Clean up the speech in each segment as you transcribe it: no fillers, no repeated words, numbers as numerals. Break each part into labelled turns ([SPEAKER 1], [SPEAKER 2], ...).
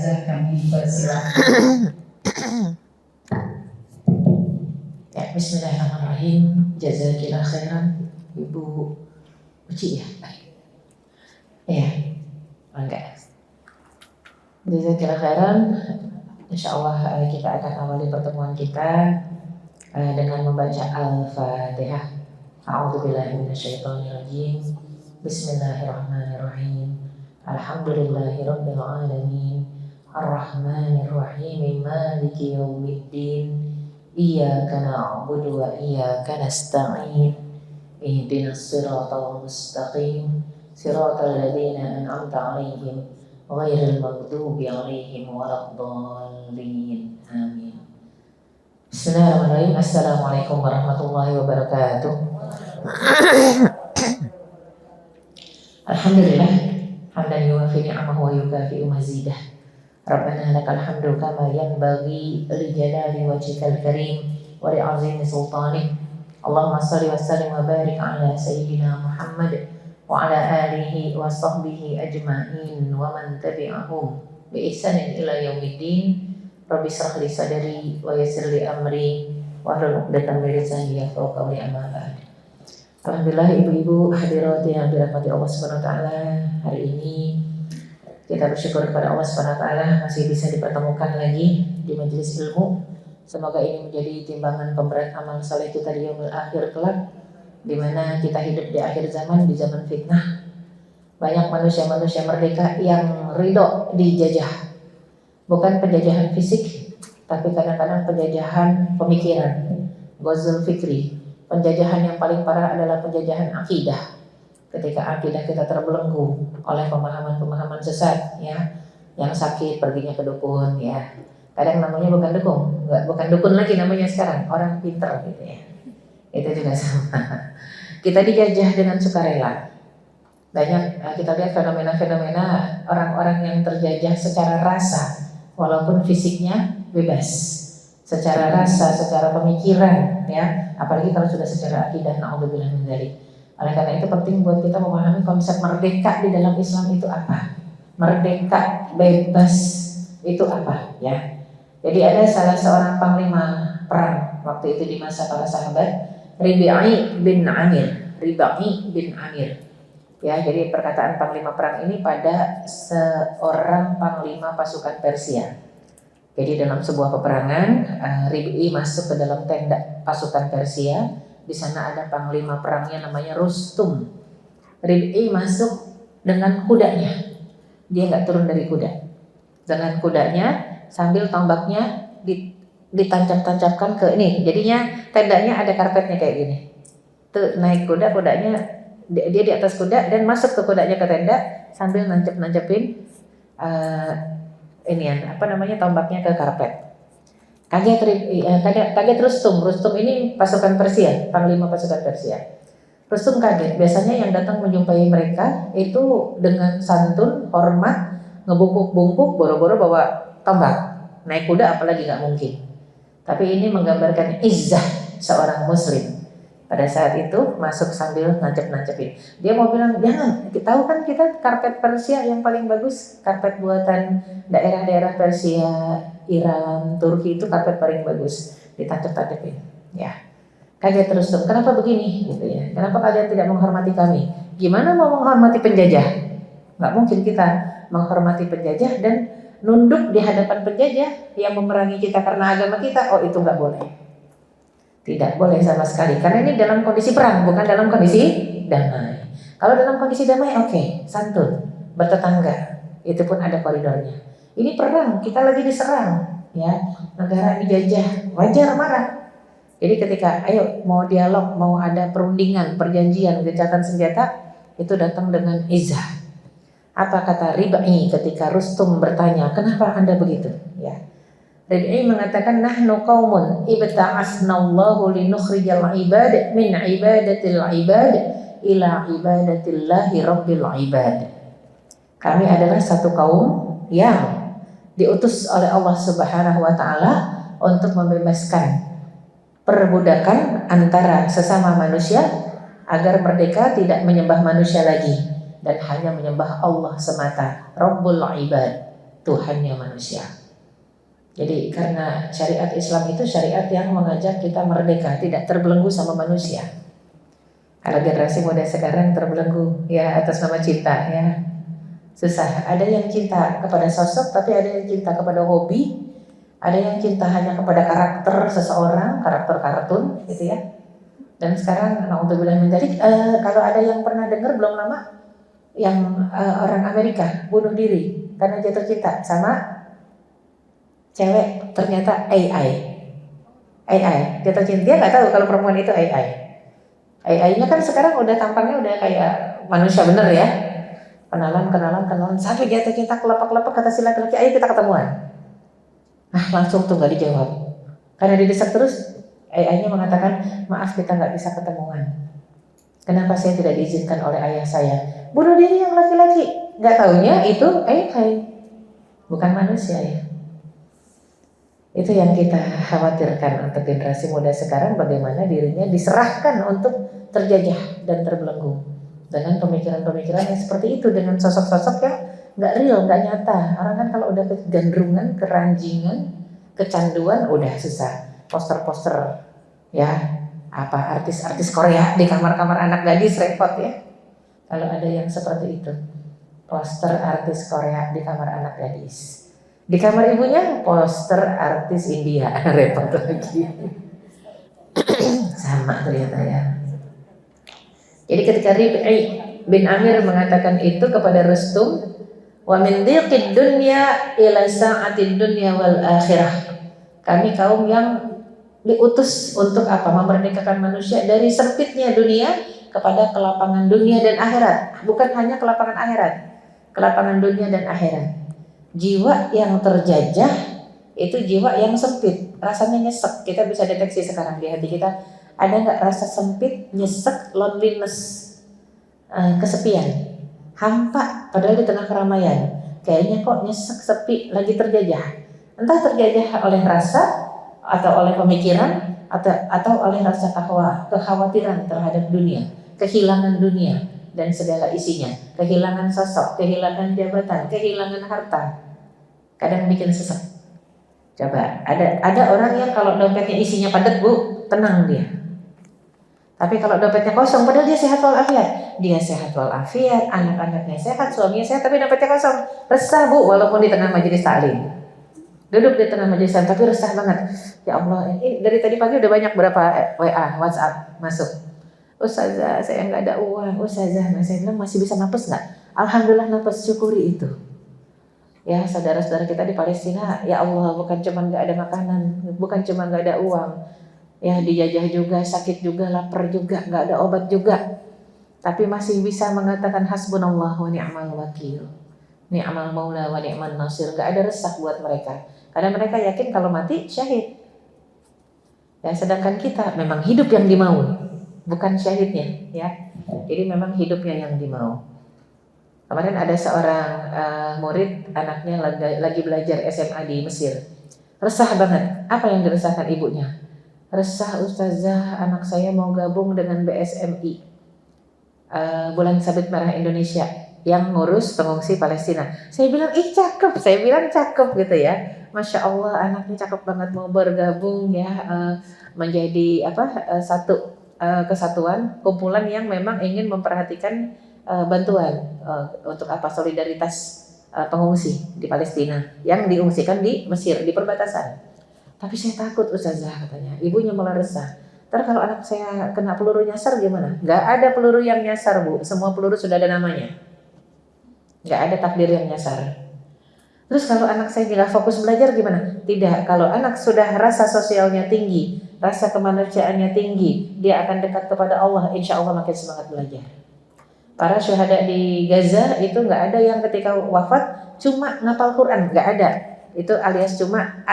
[SPEAKER 1] Ustazah kami persilahkan.
[SPEAKER 2] Ya, bismillahirrahmanirrahim. Jazakillah khairan Ibu Uci ya. Iya, enggak. Jazakillah khairan. Insyaallah kita akan awali pertemuan kita dengan membaca Al-Fatihah. A'udzubillahi minasyaitonirrajim. Bismillahirrahmanirrahim. Alhamdulillahirabbil alamin. Arrahmanirrahim. Maliki yaumiddin. Iyyaka na'budu wa iyyaka nasta'in. Ihdinas siratal mustaqim. Siratal ladzina an'amta 'alaihim ghairil maghdubi 'alaihim waladdallin. Amin. Bismillahirrahmanirrahim. Assalamualaikum warahmatullahi wabarakatuh. Alhamdulillah hamdan yuwafi ni'amahu wa yukafi'u mazidah. Rabbana lakal hamdu kama yanbaghi li jalali wajhikal karim wa li 'azimi sultanik. Allahumma shalli wa sallim wa barik ala sayyidina Muhammad wa ala alihi wa sahbihi ajma'in wa man tabi'ahum bi ihsanin ila yaumiddin. Rabbi shrah li sadri wa yassir li amri wa hlul 'uqdatam min lisani yafqahu qawli. Amma ba'd. Alhamdulillah ibu-ibu hadirat yang dirahmati Allah Subhanahu wa taala, hari ini kita bersyukur kepada Allah Subhanahu wa taala masih bisa dipertemukan lagi di majelis ilmu. Semoga ini menjadi timbangan pemberat amal saleh kita di yaumil akhir kelak, di mana kita hidup di akhir zaman, di zaman fitnah. Banyak manusia-manusia merdeka yang ridho dijajah. Bukan penjajahan fisik, tapi kadang-kadang penjajahan pemikiran, ghazul fikri. Penjajahan yang paling parah adalah penjajahan akidah. Ketika akidah kita terbelenggu oleh pemahaman-pemahaman sesat, ya, yang sakit perginya ke dukun, ya. Kadang namanya bukan dukun, bukan dukun lagi namanya sekarang, orang pinter gitu ya. Itu juga sama. Kita dijajah dengan sukarela. Banyak kita lihat fenomena-fenomena orang-orang yang terjajah secara rasa, walaupun fisiknya bebas. Secara rasa, secara pemikiran, ya, apalagi kalau sudah secara akidah, na'udzubillah min dzalik. Oleh karena itu penting buat kita memahami konsep merdeka di dalam Islam itu apa. Merdeka, bebas itu apa, ya. Jadi ada salah seorang panglima perang waktu itu di masa para sahabat, Ribai bin Amir. Ya, jadi perkataan panglima perang ini pada seorang panglima pasukan Persia. Jadi dalam sebuah peperangan, Rib'i masuk ke dalam tenda pasukan Persia. Di sana ada panglima perangnya namanya Rustum. Rib'i masuk dengan kudanya. Dia nggak turun dari kuda. Dengan kudanya sambil tombaknya ditancap-tancapkan ke ini. Jadinya tendanya ada karpetnya kayak gini. Tuh naik kuda, kudanya dia di atas kuda dan masuk ke kudanya ke tenda sambil nancep-nancepin tombaknya ke karpet. Kaget Rustum ini pasukan Persia, panglima pasukan Persia. Rustum kaget. Biasanya yang datang menjumpai mereka itu dengan santun, hormat, ngebungkuk-bungkuk, boro-boro bawa tombak. Naik kuda apalagi nggak mungkin. Tapi ini menggambarkan izzah seorang muslim. Pada saat itu masuk sambil nancep-nancepin. Dia mau bilang, jangan, tahu kan kita karpet Persia yang paling bagus, karpet buatan daerah-daerah Persia, Iran, Turki itu karpet paling bagus, ditancep-tancepin. Ya, kaget terus, kenapa begini? Gitu ya. Kenapa kalian tidak menghormati kami? Gimana mau menghormati penjajah? Nggak mungkin kita menghormati penjajah dan nunduk di hadapan penjajah yang memerangi kita karena agama kita. Oh, itu nggak boleh. Tidak boleh sama sekali, karena ini dalam kondisi perang, bukan dalam kondisi damai. Kalau dalam kondisi damai, oke, santun, bertetangga, itu pun ada koridornya. Ini perang, kita lagi diserang, ya, negara dijajah, wajar marah. Jadi ketika, ayo mau dialog, mau ada perundingan, perjanjian, gencatan senjata, itu datang dengan izah. Apa kata Ribai ketika Rustum bertanya, kenapa Anda begitu? Ya. Ribai mengatakan nahnu qaumun ibta'asnallahu linukhrijal ibad min ibadatil ibad ila ibadatillahi rabbil ibad. Kami adalah satu kaum yang diutus oleh Allah Subhanahu wa taala untuk membebaskan perbudakan antara sesama manusia agar merdeka tidak menyembah manusia lagi dan hanya menyembah Allah semata, Rabbul ibad. Tuhannya manusia. Jadi karena syariat Islam itu syariat yang mengajak kita merdeka, tidak terbelenggu sama manusia. Kalau generasi muda sekarang terbelenggu ya atas nama cinta ya. Susah. Ada yang cinta kepada sosok, tapi ada yang cinta kepada hobi, ada yang cinta hanya kepada karakter seseorang, karakter kartun gitu ya. Dan sekarang naudzubillah min dzalik, kalau ada yang pernah dengar belum lama yang orang Amerika bunuh diri karena jatuh cinta sama cewek, ternyata AI jatuh cinta. Dia nggak tahu kalau perempuan itu AI-nya kan sekarang udah tampangnya udah kayak manusia bener ya, kenalan sampai jatuh cinta, kelepak kata si laki-laki, ayo kita ketemuan. Nah langsung tuh nggak dijawab karena didesak terus. AI-nya mengatakan, maaf kita nggak bisa ketemuan. Kenapa saya tidak diizinkan oleh ayah saya? Bunuh diri yang laki-laki. Nggak taunya itu AI, bukan manusia ya. Itu yang kita khawatirkan untuk generasi muda sekarang, bagaimana dirinya diserahkan untuk terjajah dan terbelenggu dengan pemikiran-pemikiran yang seperti itu, dengan sosok-sosok yang nggak real, nggak nyata. Orang kan kalau udah kegandrungan, keranjingan, kecanduan, udah susah. Poster-poster ya, apa artis-artis Korea di kamar-kamar anak gadis repot ya. Kalau ada yang seperti itu, poster artis Korea di kamar anak gadis. Di kamar ibunya poster artis India, repot lagi. Sama ternyata ya. Jadi ketika Rib'i bin Amir mengatakan itu kepada Rustum, wa min dhiqid dunya ila sa'atid dunya wal akhirah. Kami kaum yang diutus untuk apa? Memerdekakan manusia dari sempitnya dunia kepada kelapangan dunia dan akhirat. Bukan hanya kelapangan akhirat, kelapangan dunia dan akhirat. Jiwa yang terjajah itu jiwa yang sempit, rasanya nyesek. Kita bisa deteksi sekarang di hati kita, ada nggak rasa sempit, nyesek, loneliness, kesepian, hampa, padahal di tengah keramaian. Kayaknya kok nyesek, sepi, lagi terjajah. Entah terjajah oleh rasa atau oleh pemikiran atau oleh rasa kekhawatiran terhadap dunia, kehilangan dunia dan segala isinya, kehilangan sosok, kehilangan jabatan, kehilangan harta. Kadang bikin sesek. Coba ada orang yang kalau dompetnya isinya padat Bu, tenang dia. Tapi kalau dompetnya kosong, padahal dia sehat walafiat, anak-anaknya sehat, suaminya sehat, tapi dompetnya kosong, resah Bu, walaupun di tengah majelis taklim. Duduk di tengah majelis tapi resah banget. Ya Allah, ini dari tadi pagi udah banyak berapa WA, WhatsApp masuk. Ustazah, saya nggak ada uang. Ustazah, saya bilang masih bisa napas nggak? Alhamdulillah napas, syukuri itu. Ya saudara-saudara kita di Palestina, ya Allah, bukan cuma nggak ada makanan, bukan cuma nggak ada uang, ya dijajah juga, sakit juga, lapar juga, nggak ada obat juga, tapi masih bisa mengatakan hasbunallah wa ni'mal wakil, ni'mal maula wa ni'man nasir. Nggak ada resah buat mereka. Karena mereka yakin kalau mati syahid. Ya, sedangkan kita memang hidup yang dimau, bukan syahidnya, ya. Jadi memang hidupnya yang dimau. Kemarin ada seorang murid, anaknya lagi belajar SMA di Mesir. Resah banget. Apa yang diresahkan ibunya? Resah Ustazah, anak saya mau gabung dengan BSMI, Bulan Sabit Merah Indonesia, yang ngurus pengungsi Palestina. Saya bilang, cakep. Saya bilang cakep gitu ya. Masya Allah, anaknya cakep banget mau bergabung ya, menjadi satu kesatuan, kumpulan yang memang ingin memperhatikan bantuan untuk solidaritas pengungsi di Palestina yang diungsikan di Mesir, di perbatasan. Tapi saya takut Ustazah, katanya. Ibunya malah resah. Ntar kalau anak saya kena peluru nyasar gimana? Gak ada peluru yang nyasar Bu, semua peluru sudah ada namanya. Gak ada takdir yang nyasar. Terus kalau anak saya tidak fokus belajar gimana? Tidak, kalau anak sudah rasa sosialnya tinggi, rasa kemanusiaannya tinggi, dia akan dekat kepada Allah, insya Allah makin semangat belajar. Para syuhada di Gaza itu nggak ada yang ketika wafat cuma ngapal Quran, nggak ada. Itu alias cuma,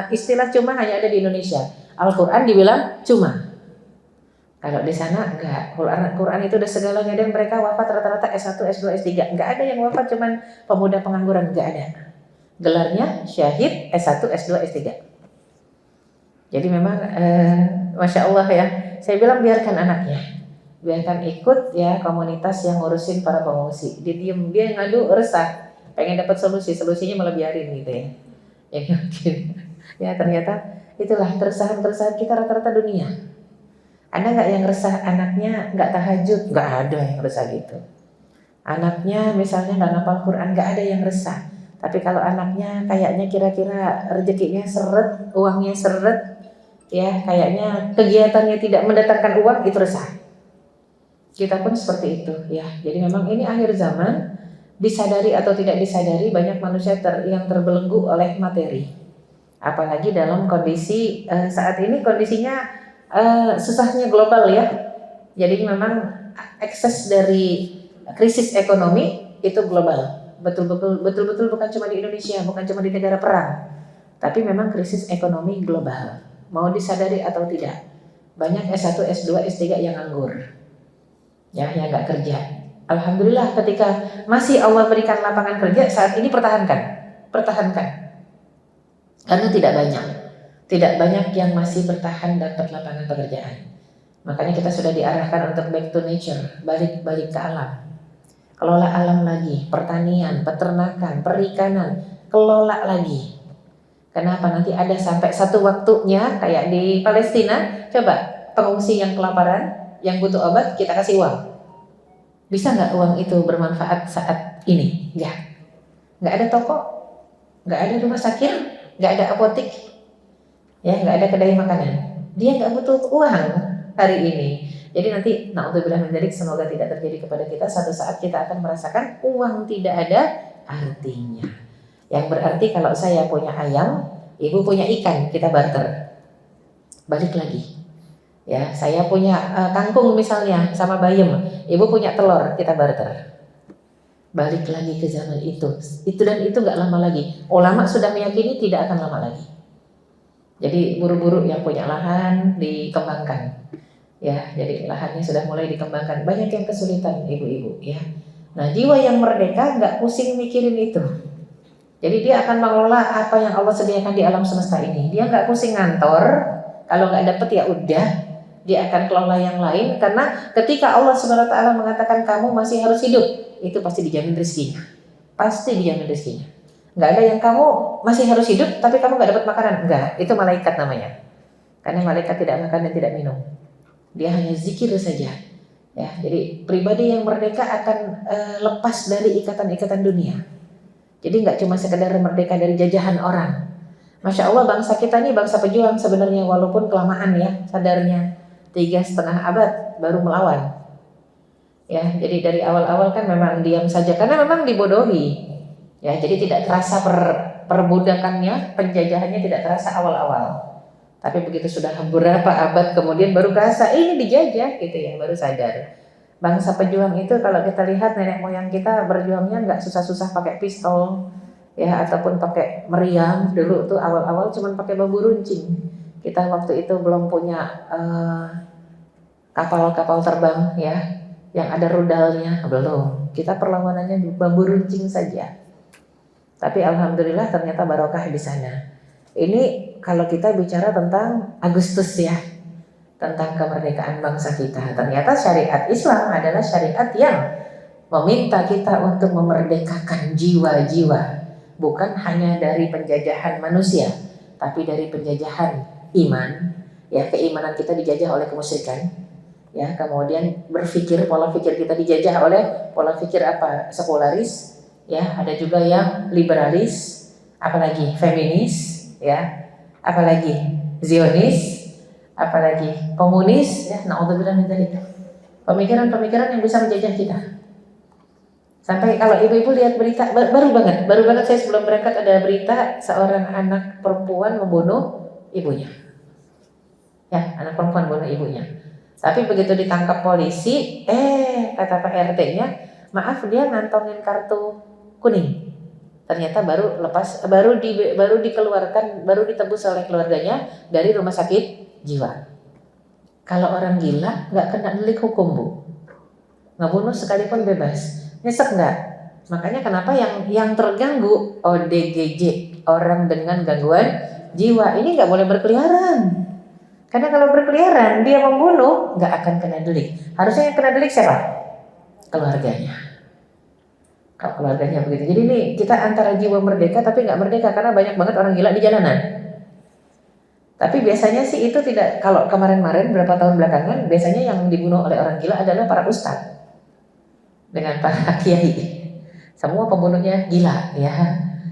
[SPEAKER 2] istilah cuma hanya ada di Indonesia. Al-Quran dibilang cuma. Kalau di sana enggak, Quran itu udah segalanya, dan mereka wafat rata-rata S1, S2, S3. Enggak ada yang wafat cuman pemuda pengangguran, enggak ada. Gelarnya syahid S1, S2, S3. Jadi memang Masya Allah ya. Saya bilang biarkan anaknya, biarkan ikut ya komunitas yang ngurusin para pengungsi. Dia ngadu resah. pengen dapat solusinya malah biarin gitu ya. Yang mungkin ya ternyata itulah keresahan kita rata-rata dunia. Ada nggak yang resah anaknya nggak tahajud? Nggak ada yang resah gitu. Anaknya misalnya nggak ngapal Quran, nggak ada yang resah. Tapi kalau anaknya kayaknya kira-kira rezekinya seret, uangnya seret, ya kayaknya kegiatannya tidak mendatangkan uang, itu resah. Kita pun seperti itu ya. Jadi memang ini akhir zaman, disadari atau tidak disadari banyak manusia yang terbelenggu oleh materi. Apalagi dalam kondisi saat ini kondisinya susahnya global ya. Jadi memang ekses dari krisis ekonomi itu global. Betul-betul bukan cuma di Indonesia, bukan cuma di negara perang. Tapi memang krisis ekonomi global. Mau disadari atau tidak. Banyak S1, S2, S3 yang nganggur. Ya, yang nggak kerja. Alhamdulillah ketika masih Allah berikan lapangan kerja, saat ini pertahankan. Karena tidak banyak yang masih bertahan dapat lapangan pekerjaan. Makanya kita sudah diarahkan untuk back to nature, balik ke alam. Kelola alam lagi, pertanian, peternakan, perikanan, kelola lagi. Kenapa? Nanti ada sampai satu waktunya kayak di Palestina, coba pengungsi yang kelaparan, yang butuh obat, kita kasih uang. Bisa nggak uang itu bermanfaat saat ini? Nggak ada toko, nggak ada rumah sakit, nggak ada apotek, ya nggak ada kedai makanan. Dia nggak butuh uang hari ini. Jadi nanti, na'udzubillah min dzalik, semoga tidak terjadi kepada kita. Satu saat kita akan merasakan uang tidak ada artinya. Yang berarti kalau saya punya ayam, ibu punya ikan, kita barter. Balik lagi. Ya, saya punya kangkung misalnya sama bayam, ibu punya telur, kita barter. Balik lagi ke zaman itu. Dan itu nggak lama lagi. Ulama sudah meyakini tidak akan lama lagi. Jadi buru-buru yang punya lahan dikembangkan. Ya, jadi lahannya sudah mulai dikembangkan. Banyak yang kesulitan ibu-ibu ya. Nah, jiwa yang merdeka nggak pusing mikirin itu. Jadi dia akan mengelola apa yang Allah sediakan di alam semesta ini. Dia nggak pusing ngantor. Kalau nggak dapet ya udah. Dia akan kelola yang lain. Karena ketika Allah Subhanahu Wa Taala mengatakan kamu masih harus hidup, itu pasti dijamin rezekinya. Pasti dijamin rezekinya. Nggak ada yang kamu masih harus hidup tapi kamu nggak dapat makanan. Enggak, itu malaikat namanya. Karena malaikat tidak makan dan tidak minum. Dia hanya zikir saja. Ya, jadi pribadi yang merdeka akan lepas dari ikatan-ikatan dunia. Jadi nggak cuma sekedar merdeka dari jajahan orang. Masya Allah, bangsa kita ini bangsa pejuang sebenarnya, walaupun kelamaan ya sadarnya. 3,5 abad baru melawan. Ya, jadi dari awal-awal kan memang diam saja karena memang dibodohi. Ya, jadi tidak terasa perbudakannya, penjajahannya tidak terasa awal-awal. Tapi begitu sudah beberapa abad kemudian baru kerasa ini dijajah gitu ya, baru sadar. Bangsa pejuang itu kalau kita lihat nenek moyang kita berjuangnya nggak susah-susah pakai pistol ya ataupun pakai meriam. Dulu tuh awal-awal cuma pakai bambu runcing. Kita waktu itu belum punya kapal-kapal terbang ya yang ada rudalnya, belum. Kita perlawanannya di bambu runcing saja. Tapi alhamdulillah ternyata barokah di sana. Ini kalau kita bicara tentang Agustus ya, tentang kemerdekaan bangsa kita. Ternyata syariat Islam adalah syariat yang meminta kita untuk memerdekakan jiwa-jiwa. Bukan hanya dari penjajahan manusia, tapi dari penjajahan iman. Ya, keimanan kita dijajah oleh kemusyrikan. Ya, kemudian pola pikir kita dijajah oleh pola pikir apa? Sekularis. Ya, ada juga yang liberalis, apalagi feminis. Ya, apalagi Zionis, apalagi komunis, ya, na'udzubillah min dzalik. Pemikiran-pemikiran yang bisa menjajah kita. Sampai kalau ibu-ibu lihat berita baru banget saya sebelum berangkat ada berita seorang anak perempuan membunuh ibunya. Ya, anak perempuan bunuh ibunya. Tapi begitu ditangkap polisi, kata Pak RT-nya, maaf dia ngantongin kartu kuning. Ternyata baru dikeluarkan, baru ditebus oleh keluarganya dari rumah sakit jiwa. Kalau orang gila nggak kena delik hukum, Bu. Ngebunuh sekalipun bebas. Nyesek nggak? Makanya kenapa yang terganggu ODGJ, orang dengan gangguan jiwa, ini nggak boleh berkeliaran. Karena kalau berkeliaran dia membunuh nggak akan kena delik. Harusnya yang kena delik siapa? Keluarganya. Kalau keluarganya begitu. Jadi ini kita antara jiwa merdeka tapi nggak merdeka karena banyak banget orang gila di jalanan. Tapi biasanya sih itu tidak, kalau kemarin-kemarin berapa tahun belakangan biasanya yang dibunuh oleh orang gila adalah para ustadz dengan para kiai. Semua pembunuhnya gila ya.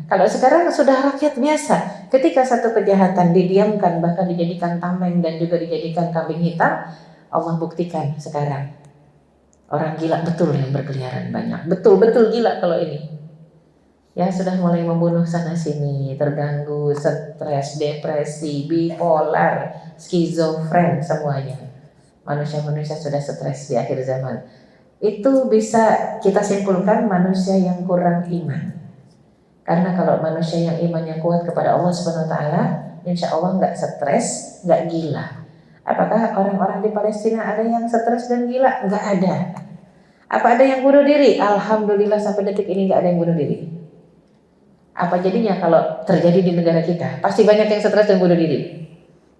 [SPEAKER 2] Kalau sekarang sudah rakyat biasa. Ketika satu kejahatan didiamkan bahkan dijadikan tameng dan juga dijadikan kambing hitam, Allah buktikan sekarang orang gila betul yang berkeliaran banyak. Betul-betul gila kalau ini. Ya sudah mulai membunuh sana sini, terganggu, stres, depresi, bipolar, skizofren semuanya. Manusia-manusia sudah stres di akhir zaman. Itu bisa kita simpulkan manusia yang kurang iman. Karena kalau manusia yang imannya kuat kepada Allah Subhanahu wa taala, insya Allah nggak stres, nggak gila. Apakah orang-orang di Palestina ada yang stres dan gila? Nggak ada. Apa ada yang bunuh diri? Alhamdulillah sampai detik ini nggak ada yang bunuh diri. Apa jadinya kalau terjadi di negara kita? Pasti banyak yang stres dan bunuh diri.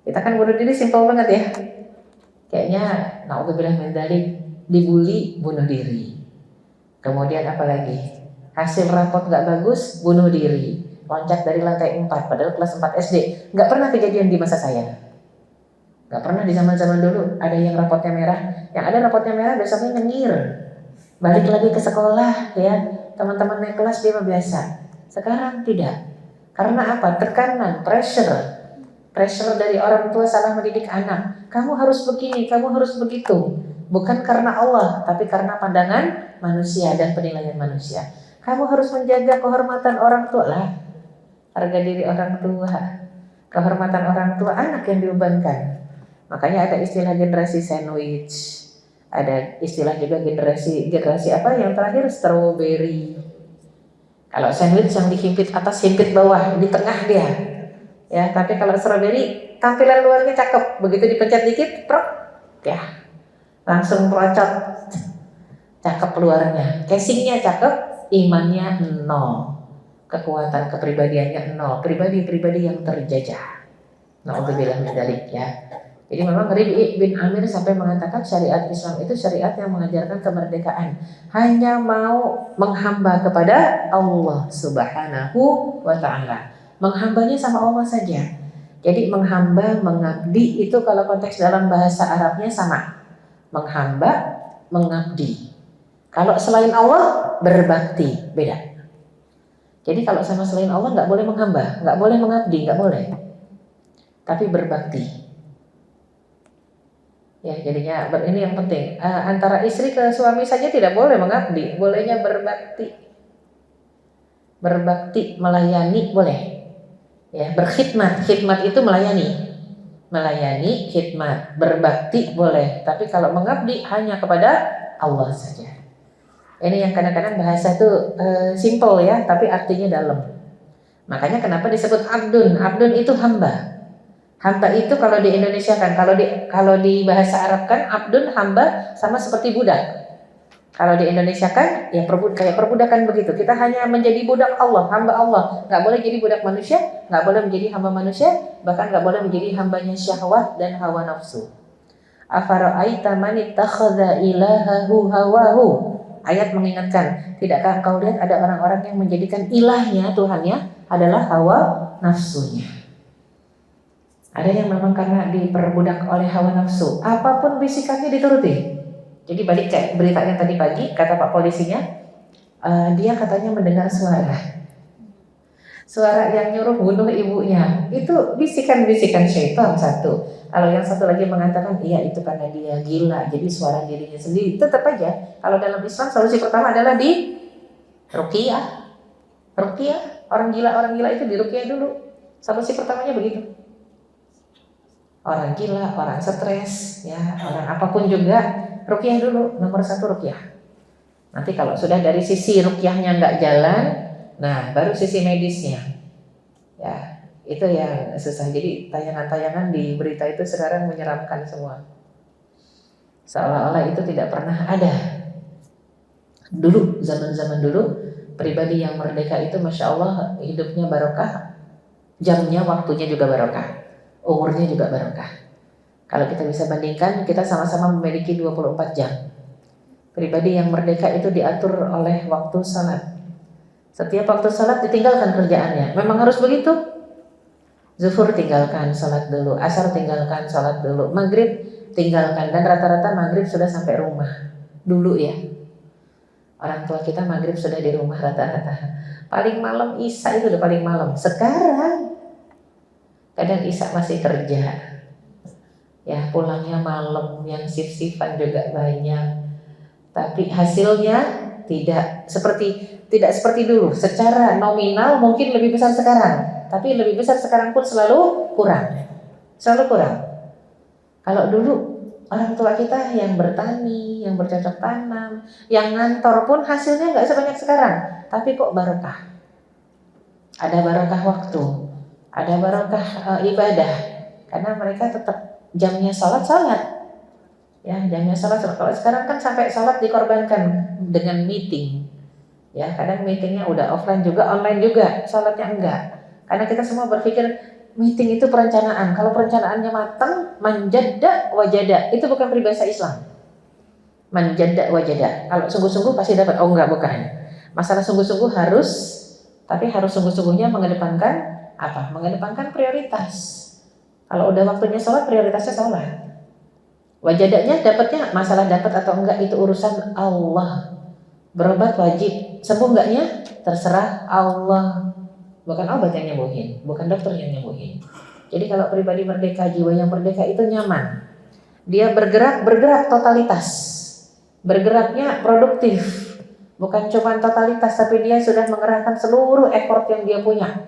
[SPEAKER 2] Kita kan bunuh diri simpel banget ya. Kayaknya naudzubillah min dzalik, dibully, bunuh diri. Kemudian apa lagi? Hasil rapot nggak bagus, bunuh diri. Loncat dari lantai 4 padahal kelas 4 SD. Nggak pernah kejadian di masa saya. Nggak pernah di zaman-zaman dulu ada yang rapotnya merah. Yang ada rapotnya merah besoknya nyengir. Balik lagi ke sekolah ya. Teman-teman naik kelas dia biasa. Sekarang tidak. Karena apa? Tekanan, pressure dari orang tua salah mendidik anak. Kamu harus begini, kamu harus begitu. Bukan karena Allah, tapi karena pandangan manusia dan penilaian manusia. Kamu harus menjaga kehormatan orang tua lah. Harga diri orang tua, kehormatan orang tua, anak yang dibebankan. Makanya ada istilah generasi sandwich. Ada istilah juga generasi apa yang terakhir strawberry. Kalau sandwich yang dihimpit atas, himpit bawah, di tengah dia. Ya, tapi kalau strawberry tampilan luarnya cakep, begitu dipencet dikit, prok, ya, langsung merocot. Cakep luarnya, casingnya cakep, imannya nol, kekuatan kepribadiannya nol, pribadi yang terjajah. Naudzubillah min dzalik ya. Jadi memang Rabi' bin Amir sampai mengatakan syariat Islam itu syariat yang mengajarkan kemerdekaan. Hanya mau menghamba kepada Allah Subhanahu wa ta'ala. Menghambanya sama Allah saja. Jadi menghamba, mengabdi itu kalau konteks dalam bahasa Arabnya sama. Menghamba, mengabdi. Kalau selain Allah, berbakti. Beda. Jadi kalau sama selain Allah nggak boleh menghamba, nggak boleh mengabdi, nggak boleh. Tapi berbakti. Ya, jadinya ini yang penting. Antara istri ke suami saja tidak boleh mengabdi, bolehnya berbakti. Berbakti, melayani boleh. Ya, berkhidmat, khidmat itu melayani. Melayani, khidmat, berbakti boleh. Tapi kalau mengabdi hanya kepada Allah saja. Ini yang kadang-kadang bahasa itu simple ya, tapi artinya dalam. Makanya kenapa disebut abdun? Abdun itu hamba. Hamba itu kalau di Indonesia kan, kalau di bahasa Arab kan abdun hamba sama seperti budak. Kalau di Indonesia kan ya kayak perbudakan begitu. Kita hanya menjadi budak Allah, hamba Allah. Nggak boleh jadi budak manusia, nggak boleh menjadi hamba manusia, bahkan nggak boleh menjadi hambanya syahwat dan hawa nafsu. Afara'aita man ittakhadha ilahahu hawahu. Ayat mengingatkan, tidakkah engkau lihat ada orang-orang yang menjadikan ilahnya, Tuhannya adalah hawa nafsunya. Ada yang memang karena diperbudak oleh hawa nafsu, apapun bisikannya dituruti. Jadi balik cek berita yang tadi pagi, kata Pak polisinya, dia katanya mendengar suara yang nyuruh bunuh ibunya. Itu bisikan-bisikan syaitan satu. Kalau yang satu lagi mengatakan, iya itu karena dia gila, jadi suara dirinya sendiri. Tetap aja, kalau dalam Islam solusi pertama adalah di ruqyah. Ruqyah, orang gila itu di ruqyah dulu. Solusi pertamanya begitu. Orang gila, orang stres, ya, orang apapun juga, ruqyah dulu, nomor 1 ruqyah. Nanti kalau sudah dari sisi ruqyahnya nggak jalan, nah baru sisi medisnya. Ya, itu yang susah. Jadi tayangan-tayangan di berita itu sekarang menyeramkan semua. Seolah-olah itu tidak pernah ada. Dulu, zaman-zaman dulu, pribadi yang merdeka itu Masya Allah hidupnya barokah, jamnya, waktunya juga barokah. Umurnya juga barokah. Kalau kita bisa bandingkan, kita sama-sama memiliki 24 jam. Pribadi yang merdeka itu diatur oleh waktu salat. Setiap waktu sholat ditinggalkan kerjaannya. Memang harus begitu. Zuhur tinggalkan, sholat dulu. Asar tinggalkan, sholat dulu. Maghrib tinggalkan. Dan rata-rata maghrib sudah sampai rumah. Dulu ya. Orang tua kita maghrib sudah di rumah rata-rata. Paling malam isya itu udah paling malam. Sekarang kadang isya masih kerja. Ya pulangnya malam, yang shift-shiftan juga banyak. Tapi hasilnya tidak seperti dulu. Secara nominal mungkin lebih besar sekarang, tapi lebih besar sekarang pun selalu kurang. Selalu kurang. Kalau dulu orang tua kita yang bertani, yang bercocok tanam, yang ngantor pun hasilnya nggak sebanyak sekarang. Tapi kok barokah? Ada barokah waktu, ada barokah ibadah. Karena mereka tetap jamnya sholat. Ya, jamnya sholat. Kalau sekarang kan sampai sholat dikorbankan dengan meeting. Ya, kadang meetingnya udah offline juga, online juga, sholatnya enggak. Karena kita semua berpikir meeting itu perencanaan. Kalau perencanaannya matang, manjada wajada, itu bukan peribahasa Islam. Manjada wajada. Kalau sungguh-sungguh pasti dapat. Oh enggak, bukan. Masalah sungguh-sungguh harus, tapi harus sungguh-sungguhnya mengedepankan apa? Mengedepankan prioritas. Kalau udah waktunya sholat, prioritasnya sholat. Wajadanya dapatnya, masalah dapat atau enggak itu urusan Allah. Berobat wajib, sembuh enggaknya terserah Allah. Bukan obat yang nyembuhin, bukan dokter yang nyembuhin. Jadi kalau pribadi merdeka, jiwa yang merdeka itu nyaman. Dia bergerak totalitas. Bergeraknya produktif. Bukan cuma totalitas, tapi dia sudah mengerahkan seluruh effort yang dia punya.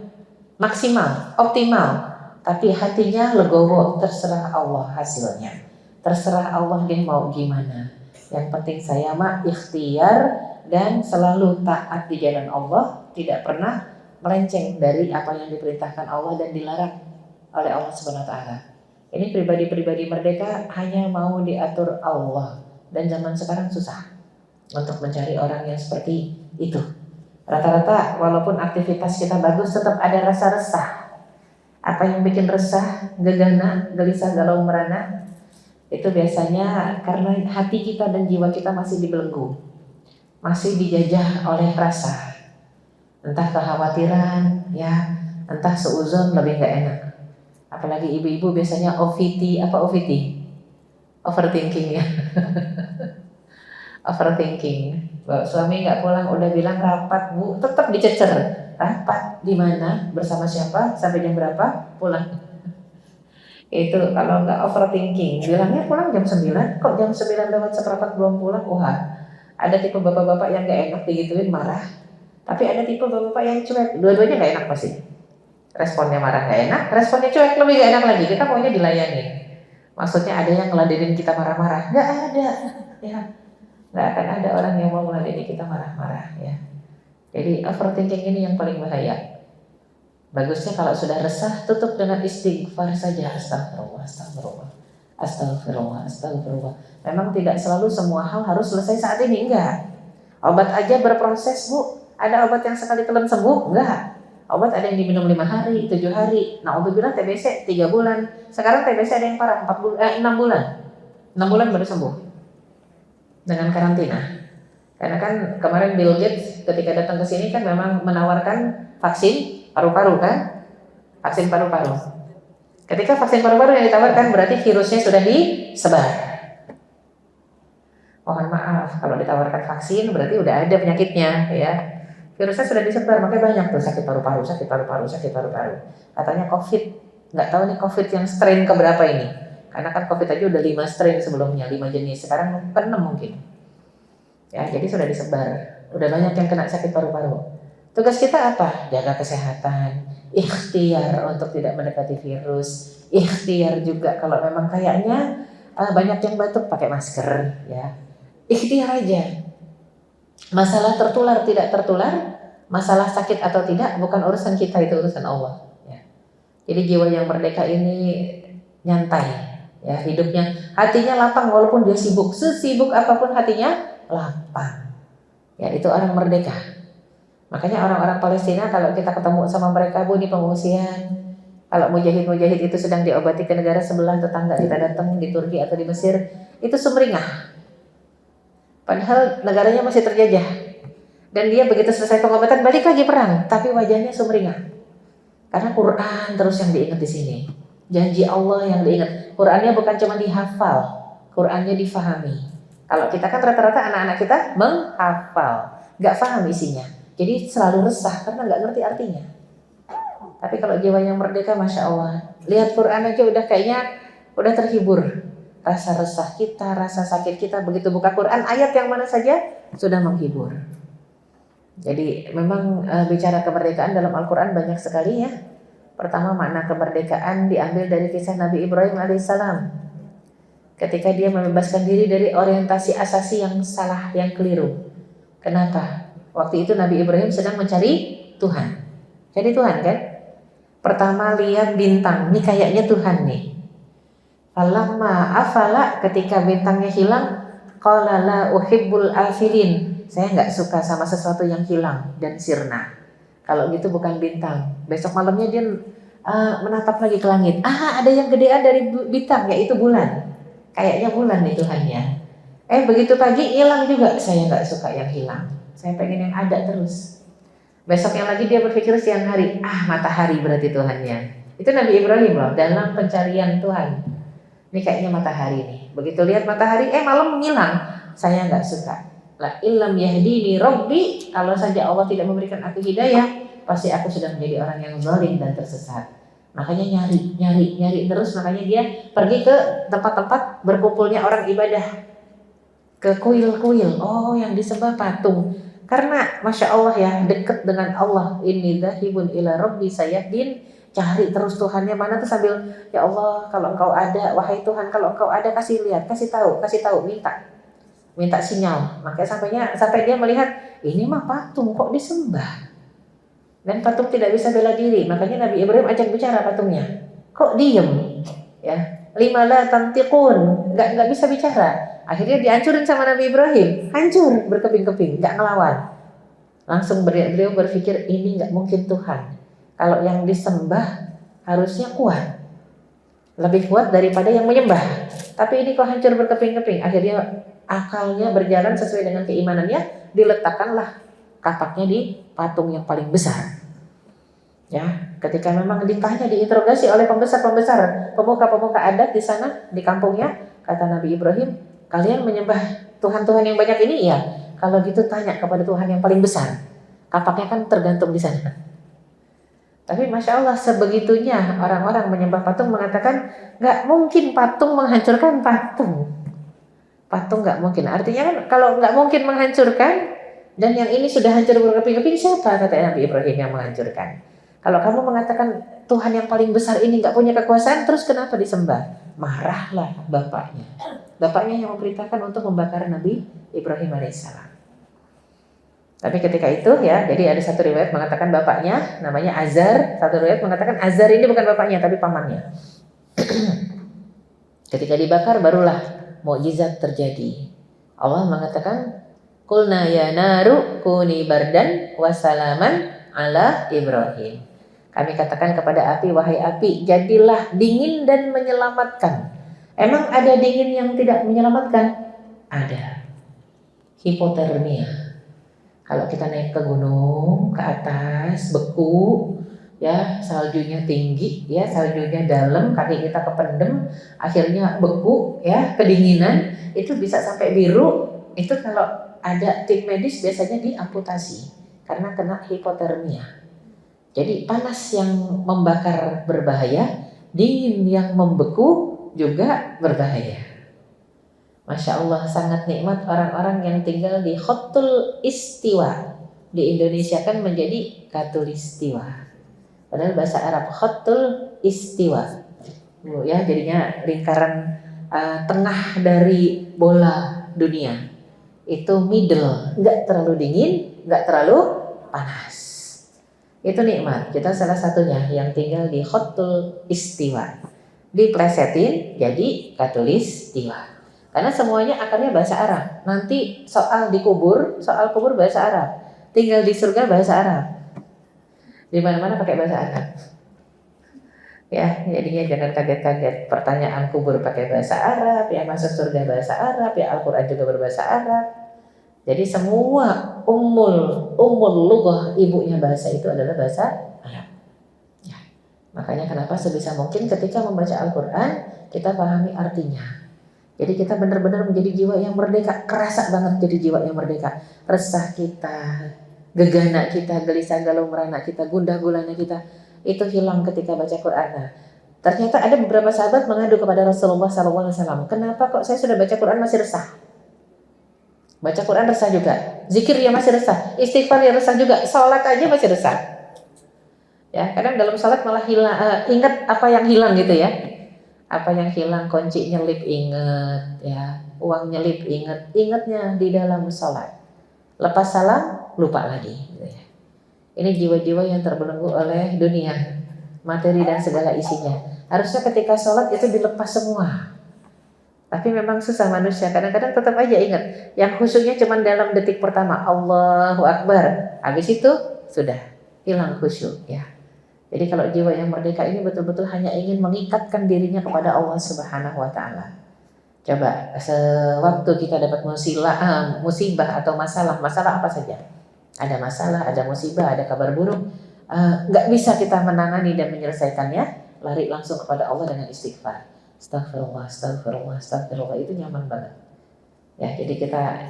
[SPEAKER 2] Maksimal, optimal. Tapi hatinya legowo, terserah Allah hasilnya. Terserah Allah dia mau gimana. Yang penting saya mah ikhtiar dan selalu taat di jalan Allah, tidak pernah melenceng dari apa yang diperintahkan Allah dan dilarang oleh Allah Subhanahu wa taala. Ini pribadi-pribadi merdeka hanya mau diatur Allah, dan zaman sekarang susah untuk mencari orang yang seperti itu. Rata-rata walaupun aktivitas kita bagus tetap ada rasa resah. Apa yang bikin resah, gegana, gelisah, galau, merana? Itu biasanya karena hati kita dan jiwa kita masih dibelenggu, masih dijajah oleh rasa. Entah kekhawatiran, ya, entah seuzon lebih gak enak. Apalagi ibu-ibu biasanya OVT, apa OVT? Overthinking ya. Overthinking. Suami nggak pulang udah bilang rapat bu, tetap dicecer. Rapat di mana? Bersama siapa? Sampai jam berapa? Pulang. Itu kalau nggak overthinking, bilangnya pulang jam 9, kok jam 9 lewat seperempat belum pulang? Wah, ada tipe bapak-bapak yang nggak enak digituin marah. Tapi ada tipe bapak-bapak yang cuek, dua-duanya nggak enak pasti. Responnya marah nggak enak, responnya cuek lebih nggak enak lagi. Kita maunya dilayani. Maksudnya ada yang ngeladenin kita marah-marah? Nggak ada, ya. Nggak akan ada orang yang mau meladeni kita marah-marah, ya. Jadi overthinking ini yang paling bahaya. Bagusnya kalau sudah resah, tutup dengan istighfar saja. Astagfirullah, astagfirullah, astagfirullah, astagfirullah. Memang tidak selalu semua hal harus selesai saat ini, enggak. Obat aja berproses bu. Ada obat yang sekali telan sembuh? Enggak. Obat ada yang diminum 5 hari, 7 hari. Nah obat bilang TBC 3 bulan. Sekarang TBC ada yang parah 6 bulan. 6 bulan baru sembuh. Dengan karantina. Karena kan kemarin Bill Gates ketika datang ke sini kan memang menawarkan vaksin paru-paru kan? Vaksin paru-paru. Ketika vaksin paru-paru yang ditawarkan berarti virusnya sudah disebar. Mohon maaf kalau ditawarkan vaksin berarti udah ada penyakitnya ya. Virusnya sudah disebar makanya banyak tuh sakit paru-paru, sakit paru-paru, sakit paru-paru. Katanya COVID. Nggak tahu nih COVID yang strain keberapa ini. Karena kan COVID aja udah 5 strain sebelumnya, 5 jenis. Sekarang ke-6 mungkin. Ya, jadi sudah disebar. Udah banyak yang kena sakit paru-paru. Tugas kita apa? Jaga kesehatan, ikhtiar untuk tidak mendekati virus, ikhtiar juga kalau memang kayaknya banyak yang batuk pakai masker, ya. Ikhtiar aja. Masalah tertular tidak tertular, masalah sakit atau tidak bukan urusan kita, itu urusan Allah. Ya. Jadi jiwa yang merdeka ini nyantai, ya hidupnya, hatinya lapang walaupun dia sibuk, sesibuk apapun hatinya lapang. Ya itu orang merdeka. Makanya orang-orang Palestina kalau kita ketemu sama mereka, bu di pengungsian, kalau mujahid-mujahid itu sedang diobati ke negara sebelah tetangga kita datang di Turki atau di Mesir, itu sumringah. Padahal negaranya masih terjajah. Dan dia begitu selesai pengobatan balik lagi perang, tapi wajahnya sumringah. Karena Quran terus yang diingat di sini. Janji Allah yang diingat. Qurannya bukan cuma dihafal, Qurannya difahami. Kalau kita kan rata-rata anak-anak kita menghafal, nggak paham isinya. Jadi selalu resah karena nggak ngerti artinya. Tapi kalau jiwa yang merdeka, Masya Allah, lihat Quran aja udah kayaknya udah terhibur. Rasa resah kita, rasa sakit kita, begitu buka Quran, ayat yang mana saja sudah menghibur. Jadi memang bicara kemerdekaan dalam Al-Quran banyak sekali ya. Pertama, makna kemerdekaan diambil dari kisah Nabi Ibrahim alaihissalam. Ketika dia membebaskan diri dari orientasi asasi yang salah, yang keliru. Kenapa? Waktu itu Nabi Ibrahim sedang mencari Tuhan. Cari Tuhan kan? Pertama lihat bintang, ini kayaknya Tuhan nih. Falamma afala, ketika bintangnya hilang, qala la uhibbul afilin. Saya nggak suka sama sesuatu yang hilang dan sirna. Kalau gitu bukan bintang. Besok malamnya dia menatap lagi ke langit. Ada yang gedean dari bintang, yaitu bulan. Kayaknya bulan nih Tuhannya. Begitu pagi hilang juga. Saya nggak suka yang hilang. Saya pengen yang ada terus. Besoknya lagi dia berpikir siang hari. Matahari berarti Tuhannya. Itu Nabi Ibrahim loh, dalam pencarian Tuhan. Ini kayaknya matahari nih. Begitu lihat matahari, malam menghilang. Saya nggak suka. La illam yahdini rabbi, kalau saja Allah tidak memberikan aku hidayah, pasti aku sudah menjadi orang yang zalim dan tersesat. Makanya nyari terus. Makanya dia pergi ke tempat-tempat berkumpulnya orang ibadah, ke kuil-kuil. Yang disembah patung. Karena Masya Allah ya, dekat dengan Allah. Inni dzahibun ila rabbi sayahdin. Cari terus Tuhannya mana tuh, sambil ya Allah kalau Engkau ada, wahai Tuhan kalau Engkau ada kasih lihat, kasih tahu, minta sinyal. Makanya sampai dia melihat ini mah patung kok disembah, dan patung tidak bisa bela diri. Makanya Nabi Ibrahim ajak bicara patungnya, kok diem ya, lima la tantiqun, nggak bisa bicara. Akhirnya dihancurin sama Nabi Ibrahim, hancur berkeping-keping, nggak ngelawan. Langsung beliau berpikir ini nggak mungkin Tuhan. Kalau yang disembah harusnya kuat, lebih kuat daripada yang menyembah. Tapi ini kok hancur berkeping-keping. Akhirnya akalnya berjalan sesuai dengan keimanannya, diletakkanlah kapaknya di patung yang paling besar. Ya, ketika memang ditanya, diinterogasi oleh pembesar-pembesar, pemuka-pemuka adat di sana di kampungnya, kata Nabi Ibrahim, kalian menyembah Tuhan-Tuhan yang banyak ini ya? Kalau gitu tanya kepada Tuhan yang paling besar. Kapaknya kan tergantung di sana. Tapi Masya Allah sebegitunya orang-orang menyembah patung, mengatakan nggak mungkin patung menghancurkan patung. Patung nggak mungkin. Artinya kan kalau nggak mungkin menghancurkan, dan yang ini sudah hancur berkeping-keping, siapa kata Nabi Ibrahim yang menghancurkan? Kalau kamu mengatakan Tuhan yang paling besar ini nggak punya kekuasaan, terus kenapa disembah? Marahlah bapaknya. Bapaknya yang memerintahkan untuk membakar Nabi Ibrahim alaihissalam. Tapi ketika itu ya, jadi ada satu riwayat mengatakan bapaknya namanya Azar, satu riwayat mengatakan Azar ini bukan bapaknya tapi pamannya. Ketika dibakar barulah mukjizat terjadi. Allah mengatakan, "Qulna ya naru kuni bardan wa salaman ala Ibrahim." Kami katakan kepada api, wahai api, jadilah dingin dan menyelamatkan. Emang ada dingin yang tidak menyelamatkan? Ada. Hipotermia. Kalau kita naik ke gunung, ke atas, beku, ya saljunya tinggi, ya saljunya dalam, kaki kita kependem, akhirnya beku, ya kedinginan, itu bisa sampai biru. Itu kalau ada tim medis biasanya diamputasi karena kena hipotermia. Jadi panas yang membakar berbahaya, dingin yang membeku juga berbahaya. Masya Allah, sangat nikmat orang-orang yang tinggal di Khatul Istiwa. Di Indonesia kan menjadi Katulistiwa. Padahal bahasa Arab Khatul Istiwa. Ya, jadinya lingkaran tengah dari bola dunia. Itu middle, nggak terlalu dingin, nggak terlalu panas. Itu nikmat. Kita salah satunya yang tinggal di Khatul Istiwa. Diplesetin jadi Katulistiwa. Karena semuanya akarnya bahasa Arab. Nanti soal kubur bahasa Arab. Tinggal di surga bahasa Arab. Di mana-mana pakai bahasa Arab. Ya, jadinya jangan kaget-kaget. Pertanyaan kubur pakai bahasa Arab, ya masuk surga bahasa Arab, ya Al-Quran juga berbahasa Arab. Jadi semua ummul lughah, ibunya bahasa itu adalah bahasa Arab. Ya. Makanya kenapa sebisa mungkin ketika membaca Al-Quran kita pahami artinya. Jadi kita benar-benar menjadi jiwa yang merdeka, kerasa banget jadi jiwa yang merdeka. Resah kita, gegana kita, gelisah galau merana kita, gundah gulana kita, itu hilang ketika baca Quran. Nah, ternyata ada beberapa sahabat mengadu kepada Rasulullah SAW. Kenapa kok saya sudah baca Quran masih resah? Baca Quran resah juga, zikir ya masih resah, istighfar ya resah juga, sholat aja masih resah. Ya, kadang dalam sholat malah ingat apa yang hilang gitu ya. Apa yang hilang, kunci nyelip inget ya, uang nyelip ingetnya di dalam sholat. Lepas salam lupa lagi gitu ya. Ini jiwa-jiwa yang terbelenggu oleh dunia, materi dan segala isinya. Harusnya ketika sholat itu dilepas semua. Tapi memang susah manusia, kadang-kadang tetap aja ingat. Yang khusyuknya cuma dalam detik pertama, Allahu Akbar. Habis itu sudah hilang khusyuk ya. Jadi kalau jiwa yang merdeka ini betul-betul hanya ingin mengikatkan dirinya kepada Allah Subhanahu wa Ta'ala. Coba sewaktu kita dapat musibah atau masalah apa saja. Ada masalah, ada musibah, ada kabar buruk, nggak bisa kita menangani dan menyelesaikannya, lari langsung kepada Allah dengan istighfar. Astagfirullah, astagfirullah, astagfirullah, itu nyaman banget. Ya, jadi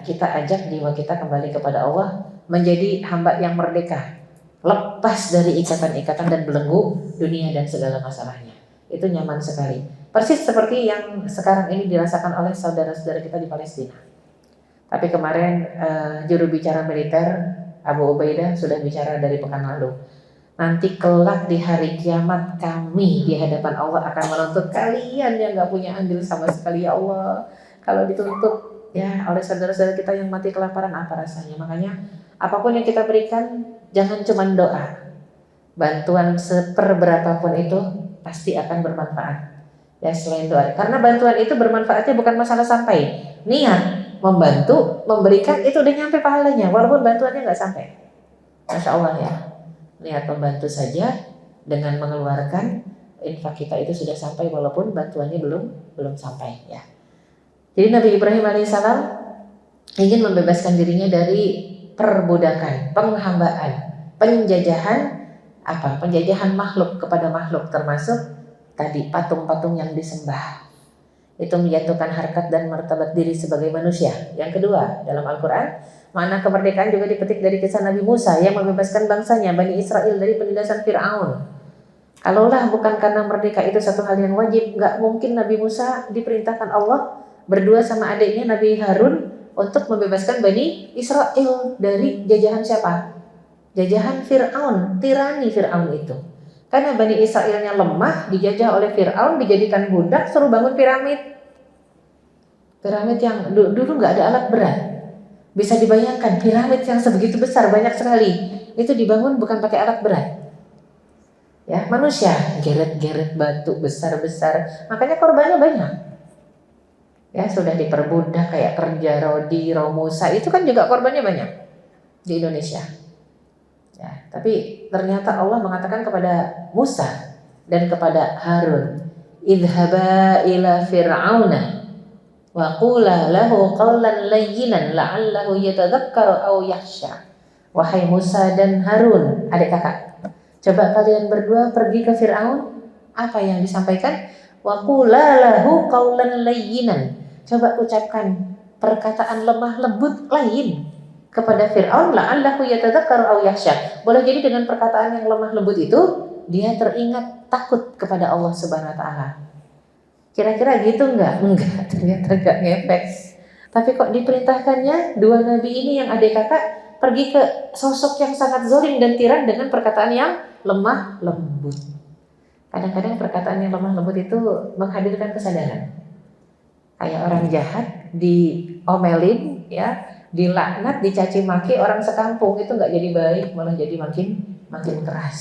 [SPEAKER 2] kita ajak jiwa kita kembali kepada Allah, menjadi hamba yang merdeka. Lepas dari ikatan-ikatan dan belenggu dunia dan segala masalahnya. Itu nyaman sekali. Persis seperti yang sekarang ini dirasakan oleh saudara-saudara kita di Palestina. Tapi kemarin juru bicara militer Abu Ubaidah sudah bicara dari pekan lalu. Nanti kelak di hari kiamat kami di hadapan Allah akan menuntut kalian yang gak punya andil sama sekali, ya Allah. Kalau dituntut ya oleh saudara-saudara kita yang mati kelaparan, apa rasanya? Makanya apapun yang kita berikan, jangan cuma doa. Bantuan seberapapun itu pasti akan bermanfaat. Ya, selain doa. Karena bantuan itu bermanfaatnya bukan masalah sampai. Niat membantu, memberikan itu udah nyampe pahalanya, walaupun bantuannya nggak sampai. Masya Allah ya. Niat membantu saja dengan mengeluarkan infak kita itu sudah sampai, walaupun bantuannya belum sampai ya. Jadi Nabi Ibrahim alaihissalam ingin membebaskan dirinya dari perbudakan, penghambaan, penjajahan makhluk kepada makhluk, termasuk tadi patung-patung yang disembah. Itu menjatuhkan harkat dan martabat diri sebagai manusia. Yang kedua, dalam Al-Quran, makna kemerdekaan juga dipetik dari kisah Nabi Musa yang membebaskan bangsanya Bani Israel dari penindasan Fir'aun. Kalaulah bukan karena merdeka itu satu hal yang wajib, gak mungkin Nabi Musa diperintahkan Allah berdua sama adiknya Nabi Harun untuk membebaskan Bani Israel dari jajahan siapa? Jajahan Fir'aun, tirani Fir'aun itu. Karena Bani Israelnya lemah, dijajah oleh Fir'aun, dijadikan budak, suruh bangun piramid. Piramid yang dulu nggak ada alat berat. Bisa dibayangkan, piramid yang sebegitu besar, banyak sekali. Itu dibangun bukan pakai alat berat. Ya, manusia, geret-geret batu besar-besar. Makanya korbannya banyak. Ya, sudah diperbudak kayak kerja Rodi, Romusa, itu kan juga korbannya banyak di Indonesia. Ya, tapi ternyata Allah mengatakan kepada Musa dan kepada Harun, idhaba ila fir'auna wa qula lahu qawlan layyinan la'allahu yatadhakkaru aw yakhsha. Wahai Musa dan Harun, adik kakak, coba kalian berdua pergi ke Fir'aun. Apa yang disampaikan? Wa qula lahu qawlan layyinan. Coba ucapkan perkataan lemah lembut lain kepada Fir'aun, la'allahu yatadhakkaru aw yakhsha. Boleh jadi dengan perkataan yang lemah lembut itu dia teringat takut kepada Allah Subhanahu wa Ta'ala. Kira-kira gitu enggak? Enggak, ternyata enggak ngefek. Tapi kok diperintahkannya dua nabi ini yang adik kakak pergi ke sosok yang sangat zalim dan tiran dengan perkataan yang lemah lembut. Kadang-kadang perkataan yang lemah lembut itu menghadirkan kesadaran. Kayak orang jahat diomelin ya, dilaknat, dicaci maki orang sekampung, itu nggak jadi baik, malah jadi makin keras,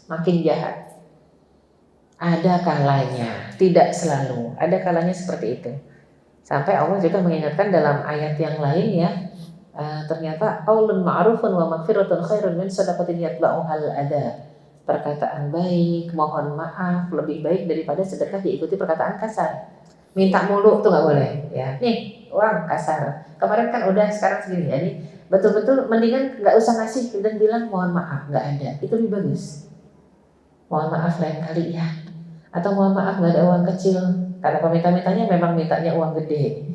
[SPEAKER 2] makin jahat. Ada kalanya, tidak selalu, ada kalanya seperti itu. Sampai Allah juga mengingatkan dalam ayat yang lain ya, ternyata qaulun ma'rufun wa maghfiratun khairun min shadaqatin yatba'uhal adza. Perkataan baik, mohon maaf lebih baik daripada sedekah diikuti perkataan kasar. Minta mulu tuh nggak boleh ya. Nih uang kasar. Kemarin kan udah, sekarang segini. Jadi betul-betul mendingan nggak usah ngasih dan bilang mohon maaf, nggak ada. Itu lebih bagus. Mohon maaf lain kali ya. Atau mohon maaf nggak ada uang kecil. Karena peminta-mintanya memang mintanya uang gede.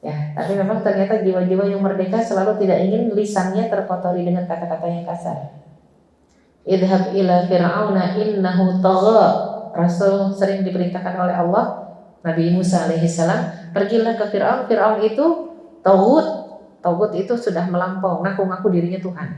[SPEAKER 2] Ya, tapi memang ternyata jiwa-jiwa yang merdeka selalu tidak ingin lisannya terkotori dengan kata-kata yang kasar. Idhab ila fir'auna innahu tagha. Rasul sering diperintahkan oleh Allah, Nabi Musa alaihissalam, pergilah ke Fir'aun. Fir'aun itu taghut. Taghut itu sudah melampau, ngaku-ngaku dirinya Tuhan.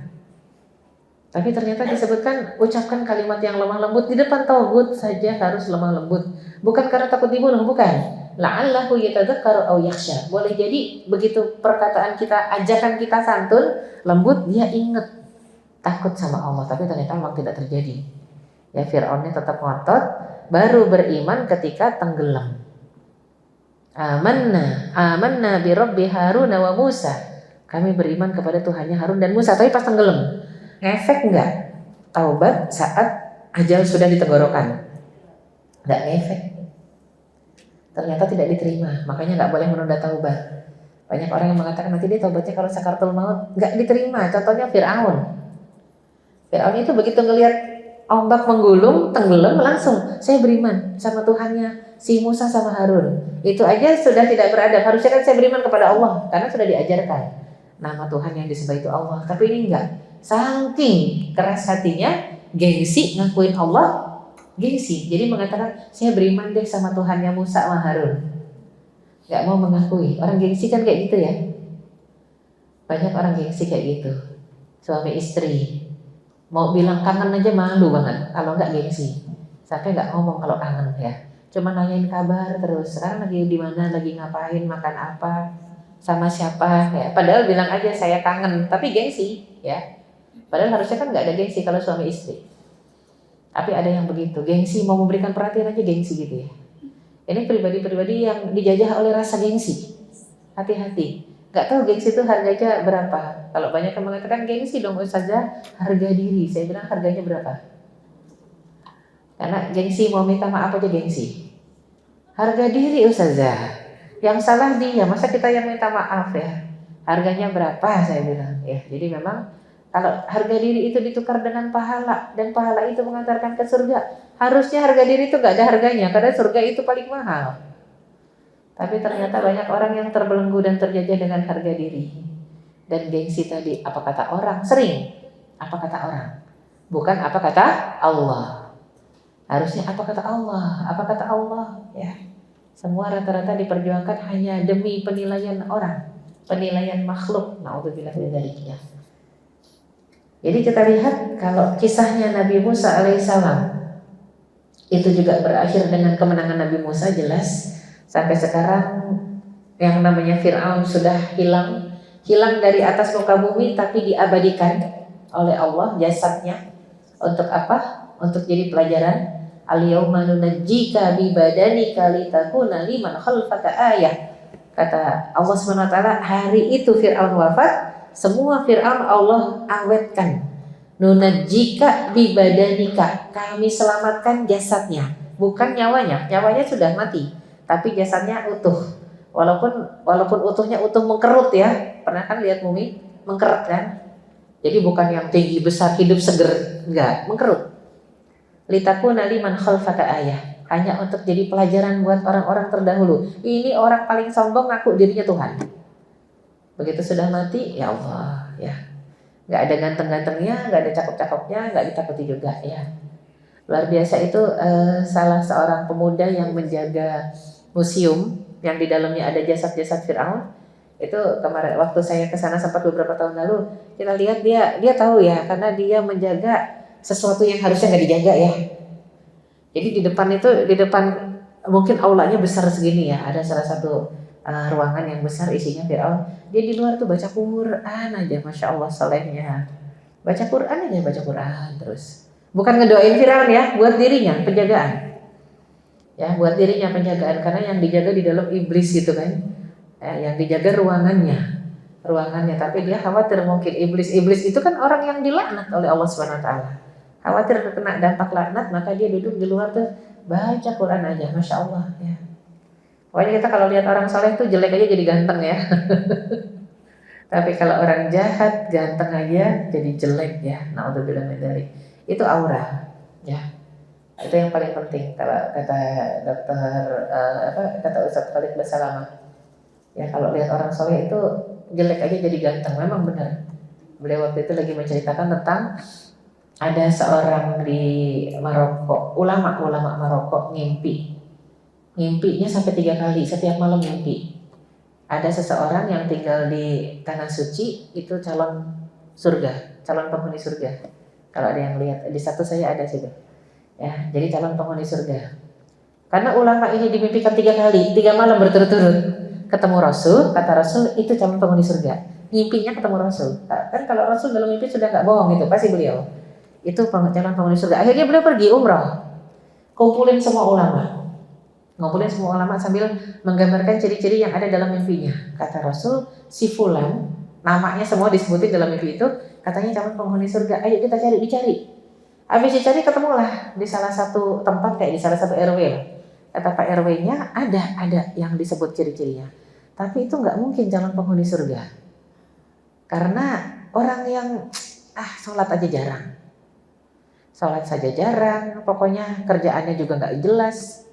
[SPEAKER 2] Tapi ternyata disebutkan ucapkan kalimat yang lemah lembut. Di depan taghut saja harus lemah lembut. Bukan karena takut dibunuh, bukan. La'allahu yatadzakkaru aw yakhsha. Boleh jadi begitu perkataan kita, ajakan kita santun, lembut, dia ingat takut sama Allah, tapi ternyata memang tidak terjadi. Ya, Fir'aunnya tetap ngotot, baru beriman ketika tenggelam. Amanna bi Rabbi Harun wa Musa. Kami beriman kepada Tuhannya Harun dan Musa, tapi pas tenggelam. Ngefek enggak? Taubat saat ajal sudah di tenggorokan. Enggak ngefek. Ternyata tidak diterima, makanya nggak boleh menunda taubat. Banyak orang yang mengatakan nanti dia taubatnya kalau sakaratul maut, nggak diterima. Contohnya Fir'aun. Fir'aun itu begitu ngelihat ombak menggulung, tenggelam, langsung saya beriman sama Tuhannya si Musa sama Harun. Itu aja sudah tidak beradab. Harusnya kan saya beriman kepada Allah, karena sudah diajarkan nama Tuhan yang disembah itu Allah. Tapi ini enggak. Saking keras hatinya, gengsi ngakuin Allah. Gengsi, jadi mengatakan saya beriman deh sama Tuhannya Musa sama Harun. Gak mau mengakui. Orang gengsi kan kayak gitu ya. Banyak orang gengsi kayak gitu. Suami istri mau bilang kangen aja malu banget kalau nggak gengsi. Sampai nggak ngomong kalau kangen ya. Cuma nanyain kabar terus. Sekarang lagi di mana, lagi ngapain, makan apa, sama siapa ya. Padahal bilang aja saya kangen, tapi gengsi ya. Padahal harusnya kan nggak ada gengsi kalau suami istri. Tapi ada yang begitu, gengsi, mau memberikan perhatian aja gengsi gitu ya. Ini pribadi-pribadi yang dijajah oleh rasa gengsi. Hati-hati. Gak tahu gengsi itu harganya berapa. Kalau banyak yang mengatakan gengsi dong Ustazah, harga diri. Saya bilang harganya berapa? Karena gengsi mau minta maaf aja gengsi. Harga diri Ustazah. Yang salah dia, masa kita yang minta maaf ya? Harganya berapa saya bilang. Ya, jadi memang kalau harga diri itu ditukar dengan pahala dan pahala itu mengantarkan ke surga, harusnya harga diri itu gak ada harganya karena surga itu paling mahal. Tapi ternyata banyak orang yang terbelenggu dan terjajah dengan harga diri dan gengsi tadi. Apa kata orang? Sering apa kata orang, bukan apa kata Allah. Harusnya apa kata Allah, apa kata Allah ya. Semua rata-rata diperjuangkan hanya demi penilaian orang, penilaian makhluk. Na'udzubillah min dzalik. Jadi kita lihat kalau kisahnya Nabi Musa alaihissalam itu juga berakhir dengan kemenangan Nabi Musa, jelas. Sampai sekarang yang namanya Fir'aun sudah hilang dari atas muka bumi, tapi diabadikan oleh Allah jasadnya. Untuk apa? Untuk jadi pelajaran. Al-yawma nunajjika bi badanika litakuna liman khalfaka ayah. Kata Allah SWT, hari itu Fir'aun wafat. Semua Fir'aun Allah awetkan. Nunajjika bi badanika, kami selamatkan jasadnya, bukan nyawanya. Nyawanya sudah mati, tapi jasadnya utuh. Walaupun utuhnya utuh mengkerut ya. Pernah kan lihat mumi mengkerut kan? Jadi bukan yang tinggi besar hidup seger, enggak, mengkerut. Litakuna liman khalfaka ayah, hanya untuk jadi pelajaran buat orang-orang terdahulu. Ini orang paling sombong ngaku dirinya Tuhan. Begitu sudah mati, ya Allah ya, nggak ada ganteng-gantengnya, nggak ada cakep-cakepnya, nggak ditakuti juga ya. Luar biasa itu. Salah seorang pemuda yang menjaga museum yang di dalamnya ada jasad-jasad Fir'aun. Itu kemarin waktu saya ke sana sempat beberapa tahun lalu, kita lihat dia tahu ya, karena dia menjaga sesuatu yang harusnya nggak dijaga ya. Jadi di depan mungkin aulanya besar segini ya, ada salah satu ruangan yang besar isinya Fir'aun. Dia di luar tuh baca Quran aja, Masya Allah solehnya. Baca Quran terus. Bukan ngedoain Fir'aun ya, buat dirinya penjagaan. Ya, buat dirinya penjagaan, karena yang dijaga di dalam iblis gitu kan. Yang dijaga ruangannya. Tapi dia khawatir mungkin iblis itu kan orang yang dilaknat oleh Allah SWT. Khawatir kena dampak laknat, maka dia duduk di luar tuh baca Quran aja, Masya Allah ya. Pokoknya kita kalau lihat orang soleh tuh jelek aja jadi ganteng ya. Tapi kalau orang jahat ganteng aja jadi jelek ya. Naudzubillah min dzalik. Itu aura ya. Itu yang paling penting kalau kata dokter kata Ustadz Khalid Basalamah. Ya kalau lihat orang soleh itu jelek aja jadi ganteng, memang benar. Beliau waktu itu lagi menceritakan tentang ada seorang di Maroko, ulama Maroko ngimpinya sampai 3 kali setiap malam mimpi. Ada seseorang yang tinggal di tanah suci itu calon surga, calon penghuni surga. Kalau ada yang lihat di satu saya ada situ. Ya, jadi calon penghuni surga. Karena ulama ini dimimpikan 3 kali, 3 malam berturut-turut ketemu Rasul, kata Rasul itu calon penghuni surga. Mimpinya ketemu Rasul. Kan kalau Rasul dalam mimpi sudah nggak bohong itu, pasti beliau. Itu calon penghuni surga. Akhirnya beliau pergi umrah, kumpulin semua ulama. Ngumpulin semua ulama sambil menggambarkan ciri-ciri yang ada dalam mimpinya. Kata Rasul, si fulan, namanya semua disebutin dalam mimpi itu, katanya calon penghuni surga. Ayo kita dicari. Habis dicari ketemulah di salah satu tempat kayak di salah satu RW lah. Kata Pak RW-nya ada yang disebut ciri-cirinya. Tapi itu nggak mungkin calon penghuni surga. Karena orang yang sholat aja jarang. Sholat saja jarang, pokoknya kerjaannya juga nggak jelas.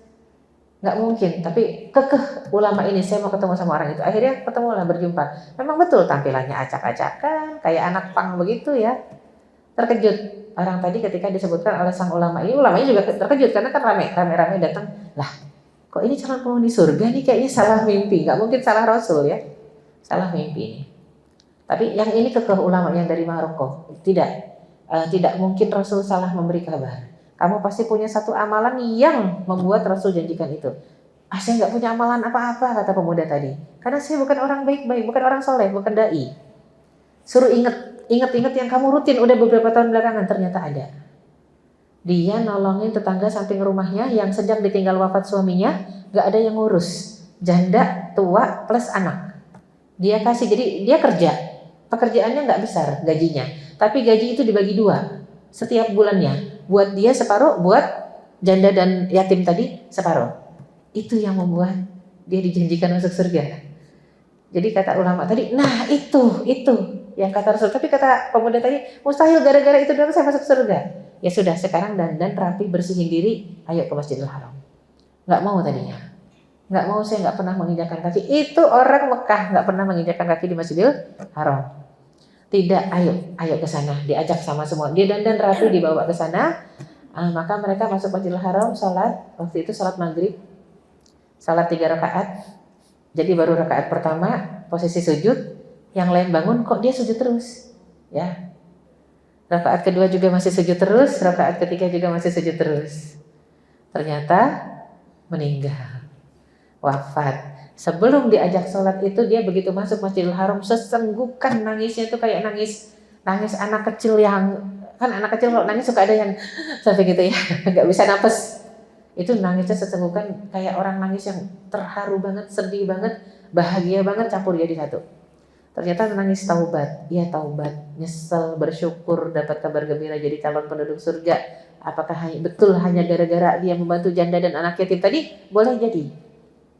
[SPEAKER 2] Nggak mungkin, tapi kekeh ulama ini, saya mau ketemu sama orang itu. Akhirnya ketemulah, berjumpa. Memang betul tampilannya acak-acakan, kayak anak pang begitu ya. Terkejut orang tadi ketika disebutkan oleh sang ulama ini. Ulamanya juga terkejut karena kan rame datang. Lah, kok ini calon penghuni surga nih, kayaknya salah mimpi. Nggak mungkin salah Rasul ya, salah mimpi ini. Tapi yang ini kekeh ulama yang dari Maroko. Tidak mungkin Rasul salah memberi kabar. Kamu pasti punya satu amalan yang membuat Rasul janjikan itu. Saya nggak punya amalan apa-apa, kata pemuda tadi. Karena saya bukan orang baik-baik, bukan orang soleh, bukan dai. Suruh ingat yang kamu rutin udah beberapa tahun belakangan, ternyata ada. Dia nolongin tetangga samping rumahnya yang sejak ditinggal wafat suaminya, nggak ada yang ngurus. Janda, tua, plus anak. Dia kasih, jadi dia kerja. Pekerjaannya nggak besar gajinya, tapi gaji itu dibagi 2 setiap bulannya. Buat dia separuh, buat janda dan yatim tadi separuh. Itu yang membuat dia dijanjikan masuk surga. Jadi kata ulama tadi, nah itu yang kata Rasul. Tapi kata pemuda tadi, mustahil, gara-gara itu doang saya masuk surga. Ya sudah, sekarang dandan rapi, bersihin diri, ayo ke Masjidil Haram. Nggak mau tadinya. Nggak mau, saya nggak pernah menginjakan kaki. Itu orang Mekah nggak pernah menginjakan kaki di Masjidil Haram. Tidak, ayo ke sana, diajak sama semua. Dia dandan rapi dibawa ke sana. Maka mereka masuk Masjidil Haram, sholat. Waktu itu sholat maghrib, sholat 3 rakaat. Jadi baru rakaat pertama posisi sujud, yang lain bangun, kok dia sujud terus? Ya. Rakaat kedua juga masih sujud terus, rakaat ketiga juga masih sujud terus. Ternyata meninggal, wafat. Sebelum diajak sholat itu dia begitu masuk Masjidil Haram sesenggukan nangisnya itu kayak nangis anak kecil yang, kan anak kecil kalau nangis suka ada yang sampai gitu ya, nggak bisa napas. Itu nangisnya sesenggukan kayak orang nangis yang terharu banget, sedih banget, bahagia banget, campur jadi satu. Ternyata nangis taubat, iya taubat, nyesel, bersyukur dapat kabar gembira jadi calon penduduk surga. Apakah betul hanya gara-gara dia membantu janda dan anak yatim tadi? Boleh jadi.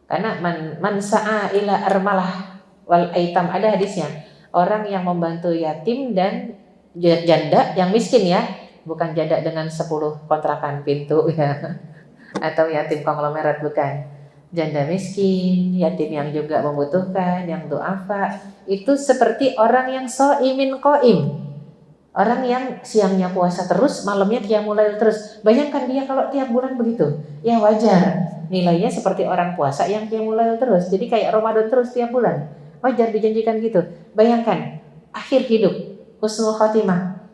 [SPEAKER 2] Karena man sa'a ila armalah wal aitam, ada hadisnya. Orang yang membantu yatim dan janda yang miskin ya, bukan janda dengan 10 kontrakan pintu ya, atau yatim konglomerat, bukan. Janda miskin, yatim yang juga membutuhkan, yang du'afa, itu seperti orang yang sho'imin qo'im. Orang yang siangnya puasa terus, malamnya qiyamul lail terus. Bayangkan dia kalau tiap bulan begitu, ya wajar. Nilainya seperti orang puasa yang qiyamul lail terus. Jadi kayak Ramadan terus tiap bulan. Wajar dijanjikan gitu. Bayangkan, akhir hidup, husnul khotimah.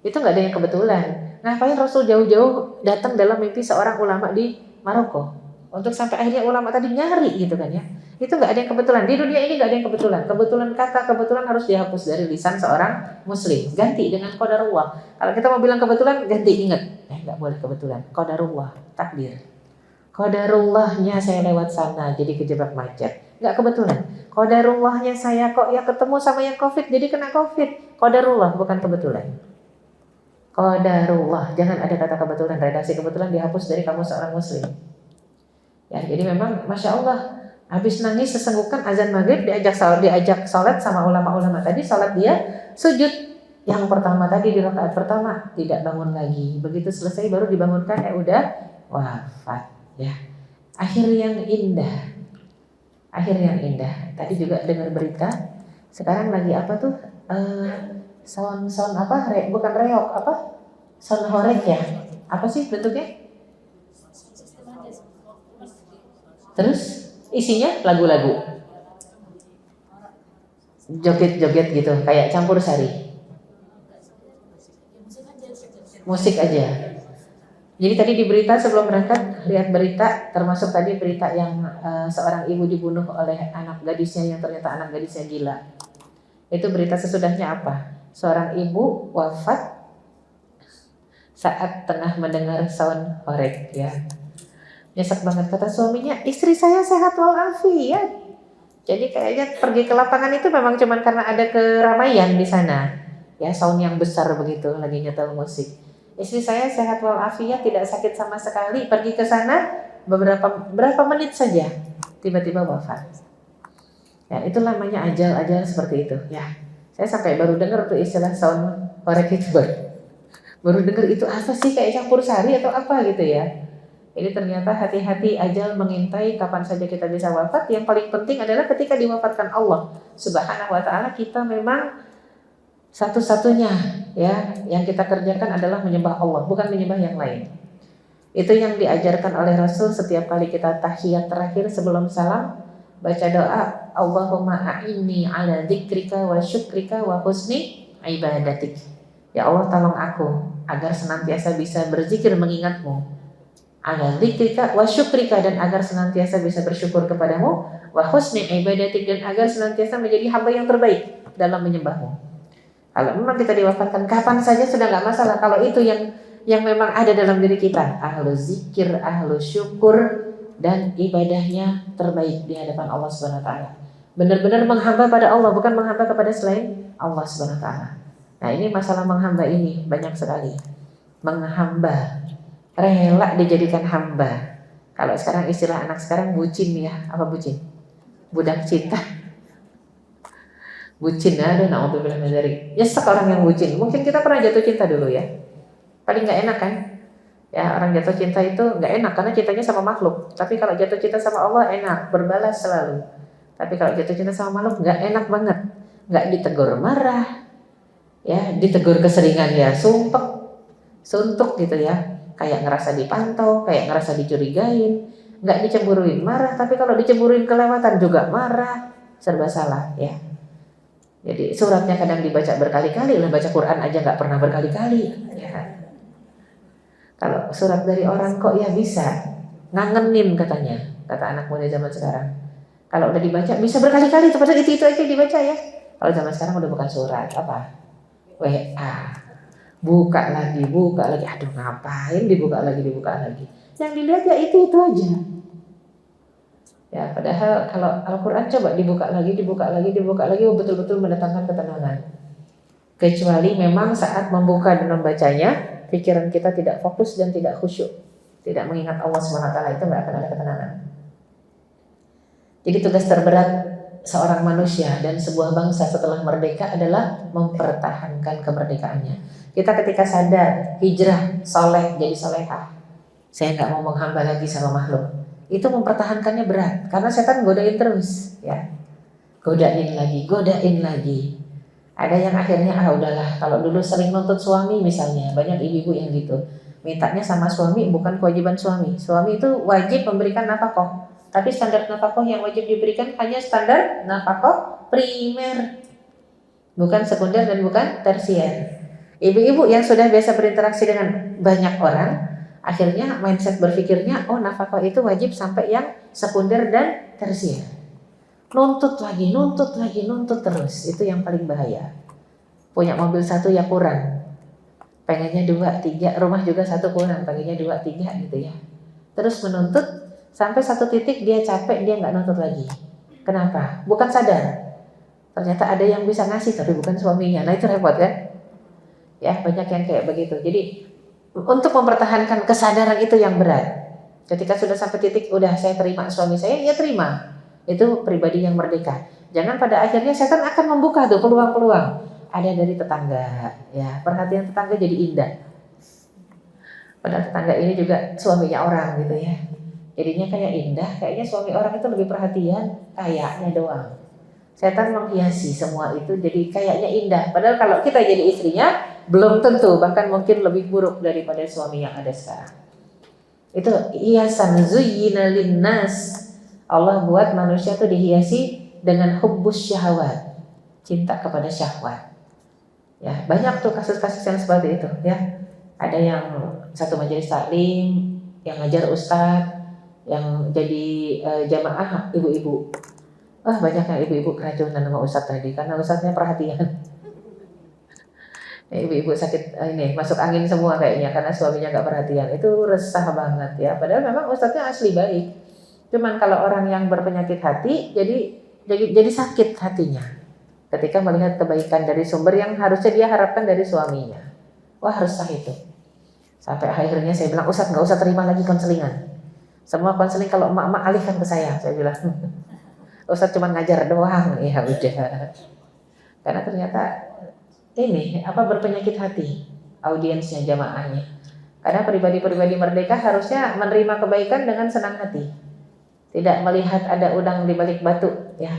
[SPEAKER 2] Itu nggak ada yang kebetulan. Ngapain Rasul jauh-jauh datang dalam mimpi seorang ulama di Maroko? Untuk sampai akhirnya ulama tadi nyari gitu kan ya. Itu nggak ada yang kebetulan. Di dunia ini nggak ada yang kebetulan. Kebetulan harus dihapus dari lisan seorang muslim. Ganti dengan qadarullah. Kalau kita mau bilang kebetulan, ganti, ingat. Nggak boleh kebetulan. Qadarullah, takdir. Qadarullahnya saya lewat sana jadi kejebak macet. Nggak kebetulan. Qadarullahnya saya kok ya ketemu sama yang COVID jadi kena COVID. Qadarullah, bukan kebetulan. Qadarullah, jangan ada kata kebetulan. Redaksi kebetulan dihapus dari kamu seorang muslim. Ya, jadi memang Masya Allah, Habis nangis sesenggukan azan maghrib, diajak sholat sama ulama-ulama tadi, sholat dia sujud yang pertama tadi di rakaat pertama tidak bangun lagi. Begitu selesai baru dibangunkan, udah wafat ya. Akhir yang indah. Tadi juga dengar berita. Sekarang lagi apa tuh? Sound apa? Bukan reok apa? Sound horeg ya? Apa sih bentuknya? Terus isinya lagu-lagu, joget-joget gitu, kayak campur sari, musik aja. Jadi tadi di berita sebelum berangkat lihat berita, termasuk tadi berita yang seorang ibu dibunuh oleh anak gadisnya yang ternyata anak gadisnya gila. Itu berita sesudahnya apa? Seorang ibu wafat saat tengah mendengar sound horeg ya. Nyesek banget, kata suaminya, istri saya sehat walafiat. Jadi kayaknya pergi ke lapangan itu memang cuman karena ada keramaian di sana. Ya, sound yang besar begitu lagi nyetel musik. Istri saya sehat walafiat, tidak sakit sama sekali. Pergi ke sana berapa menit saja tiba-tiba wafat. Ya, itu namanya ajal seperti itu ya. Saya sampai baru dengar tuh istilah sound horeg itu baru dengar itu apa sih, kayak campur sari atau apa gitu ya. Jadi ternyata hati-hati, ajal mengintai kapan saja kita bisa wafat. Yang paling penting adalah ketika diwafatkan Allah Subhanahu wa taala, kita memang satu-satunya ya yang kita kerjakan adalah menyembah Allah, bukan menyembah yang lain. Itu yang diajarkan oleh Rasul setiap kali kita tahiyat terakhir sebelum salam, baca doa, Allahumma a'inni ala dzikrika wa syukrika wa husni ibadatik. Ya Allah, tolong aku agar senantiasa bisa berzikir mengingatmu, ala dzikrika wa syukrika, dan agar senantiasa bisa bersyukur kepadamu, wa husni ibadatik, dan agar senantiasa menjadi hamba yang terbaik dalam menyembahmu. Kalau memang kita diwafatkan kapan saja sudah nggak masalah, kalau itu yang memang ada dalam diri kita, ahlu zikir, ahlu syukur, dan ibadahnya terbaik di hadapan Allah Subhanahu wa taala. Benar-benar menghamba pada Allah, bukan menghamba kepada selain Allah Subhanahu wa taala. Nah, ini masalah menghamba ini banyak sekali. Menghamba, rela dijadikan hamba. Kalau sekarang istilah anak sekarang bucin ya, apa bucin? Budak cinta. Bucin, aduh na'udzubillah min dzalik. Nyesek orang yang bucin. Mungkin kita pernah jatuh cinta dulu ya. Paling nggak enak kan? Ya, orang jatuh cinta itu nggak enak karena cintanya sama makhluk. Tapi kalau jatuh cinta sama Allah enak, berbalas selalu. Tapi kalau jatuh cinta sama makhluk nggak enak banget. Nggak ditegur marah, ya ditegur keseringan ya suntuk gitu ya. Kayak ngerasa dipantau, kayak ngerasa dicurigain, nggak dicemburuin marah, tapi kalau dicemburuin kelewatan juga marah, serba salah ya. Jadi suratnya kadang dibaca berkali-kali, lah baca Quran aja nggak pernah berkali-kali ya. Kalau surat dari orang kok ya bisa ngangenin katanya, kata anak muda zaman sekarang. Kalau udah dibaca bisa berkali-kali, padahal itu aja dibaca ya. Kalau zaman sekarang udah bukan surat, apa? WA. Buka lagi, aduh ngapain dibuka lagi. Yang dilihat ya itu aja. Ya, padahal kalau Al-Quran coba dibuka lagi, betul-betul mendatangkan ketenangan. Kecuali memang saat membuka dan membacanya, pikiran kita tidak fokus dan tidak khusyuk, tidak mengingat Allah SWT, itu nggak akan ada ketenangan. Jadi tugas terberat seorang manusia dan sebuah bangsa setelah merdeka adalah mempertahankan kemerdekaannya. Kita ketika sadar, hijrah, soleh, jadi solehah, saya nggak mau menghamba lagi sama makhluk, itu mempertahankannya berat, karena setan godain terus ya. Godain lagi. Ada yang akhirnya, udahlah, kalau dulu sering nuntut suami misalnya, banyak ibu-ibu yang gitu, mintanya sama suami bukan kewajiban suami. Suami itu wajib memberikan nafkah, tapi standar nafkah yang wajib diberikan hanya standar nafkah primer, bukan sekunder dan bukan tersier. Ibu-ibu yang sudah biasa berinteraksi dengan banyak orang, akhirnya mindset berpikirnya, nafkah itu wajib sampai yang sekunder dan tersier. Nuntut lagi terus, itu yang paling bahaya. Punya mobil satu ya kurang, pengennya 2, 3, rumah juga satu kurang, pengennya 2, 3 gitu ya. Terus menuntut sampai satu titik dia capek, dia nggak nuntut lagi. Kenapa? Bukan sadar, ternyata ada yang bisa ngasih tapi bukan suaminya. Nah itu repot kan? Ya, banyak yang kayak begitu. Jadi untuk mempertahankan kesadaran itu yang berat. Ketika sudah sampai titik udah saya terima suami saya, ya terima. Itu pribadi yang merdeka. Jangan pada akhirnya setan akan membuka tuh peluang-peluang. Ada dari tetangga, ya perhatian tetangga jadi indah. Padahal tetangga ini juga suaminya orang gitu ya. Jadinya kayak indah, kayaknya suami orang itu lebih perhatian, kayaknya doang. Setan menghiasi semua itu jadi kayaknya indah. Padahal kalau kita jadi istrinya, belum tentu, bahkan mungkin lebih buruk daripada suami yang ada sekarang. Itu hiasan zuyyina linnas. Allah buat manusia itu dihiasi dengan hubbus syahwat, cinta kepada syahwat. Ya, banyak tuh kasus-kasus yang seperti itu ya. Ada yang satu majelis taklim, yang ngajar ustadz, yang jadi jamaah ibu-ibu. Banyak yang ibu-ibu keracunan sama ustadz tadi karena ustadznya perhatian. Ibu-ibu sakit ini masuk angin semua kayaknya karena suaminya nggak perhatian. Itu resah banget ya. Padahal memang ustadznya asli baik. Cuman kalau orang yang berpenyakit hati jadi sakit hatinya ketika melihat kebaikan dari sumber yang harusnya dia harapkan dari suaminya. Wah, resah itu. Sampai akhirnya saya bilang, Ustadz nggak usah terima lagi konselingan. Semua konseling kalau emak-emak alihkan ke saya bilang. Ustadz cuma ngajar doang, ya udah. Karena ternyata ini berpenyakit hati audiensnya, jamaahnya. Karena pribadi-pribadi merdeka harusnya menerima kebaikan dengan senang hati. Tidak melihat ada udang di balik batu, ya.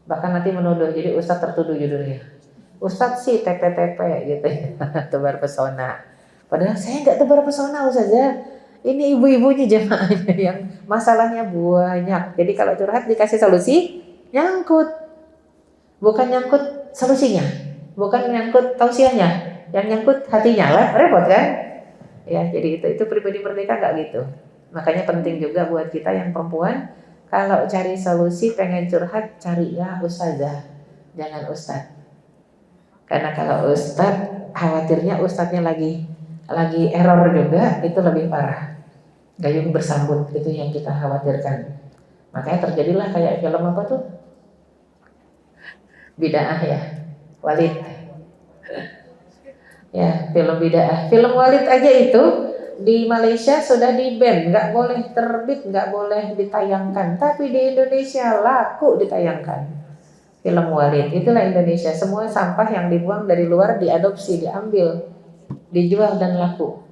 [SPEAKER 2] Bahkan nanti menuduh, jadi ustadz tertuduh judulnya. Ustadz sih tepe-tepe gitu ya, tebar pesona. Padahal saya nggak tebar pesona ustazah. Ini ibu-ibunya jamaahnya yang masalahnya banyak. Jadi kalau curhat dikasih solusi, nyangkut. Bukan nyangkut solusinya, bukan nyangkut tausiahnya, yang nyangkut hatinya lah, repot kan? Ya, jadi itu pribadi merdeka nggak gitu. Makanya penting juga buat kita yang perempuan, kalau cari solusi pengen curhat, carilah ustazah, jangan ustadz. Karena kalau ustadz, khawatirnya ustadznya lagi error juga, itu lebih parah. Gayung bersambut, itu yang kita khawatirkan. Makanya terjadilah kayak film apa tuh? Bid'ah ya, Walid. Ya, film bid'ah. Film Walid aja itu di Malaysia sudah di-ban, nggak boleh terbit, nggak boleh ditayangkan. Tapi di Indonesia laku ditayangkan. Film Walid, itulah Indonesia. Semua sampah yang dibuang dari luar diadopsi, diambil, dijual dan laku.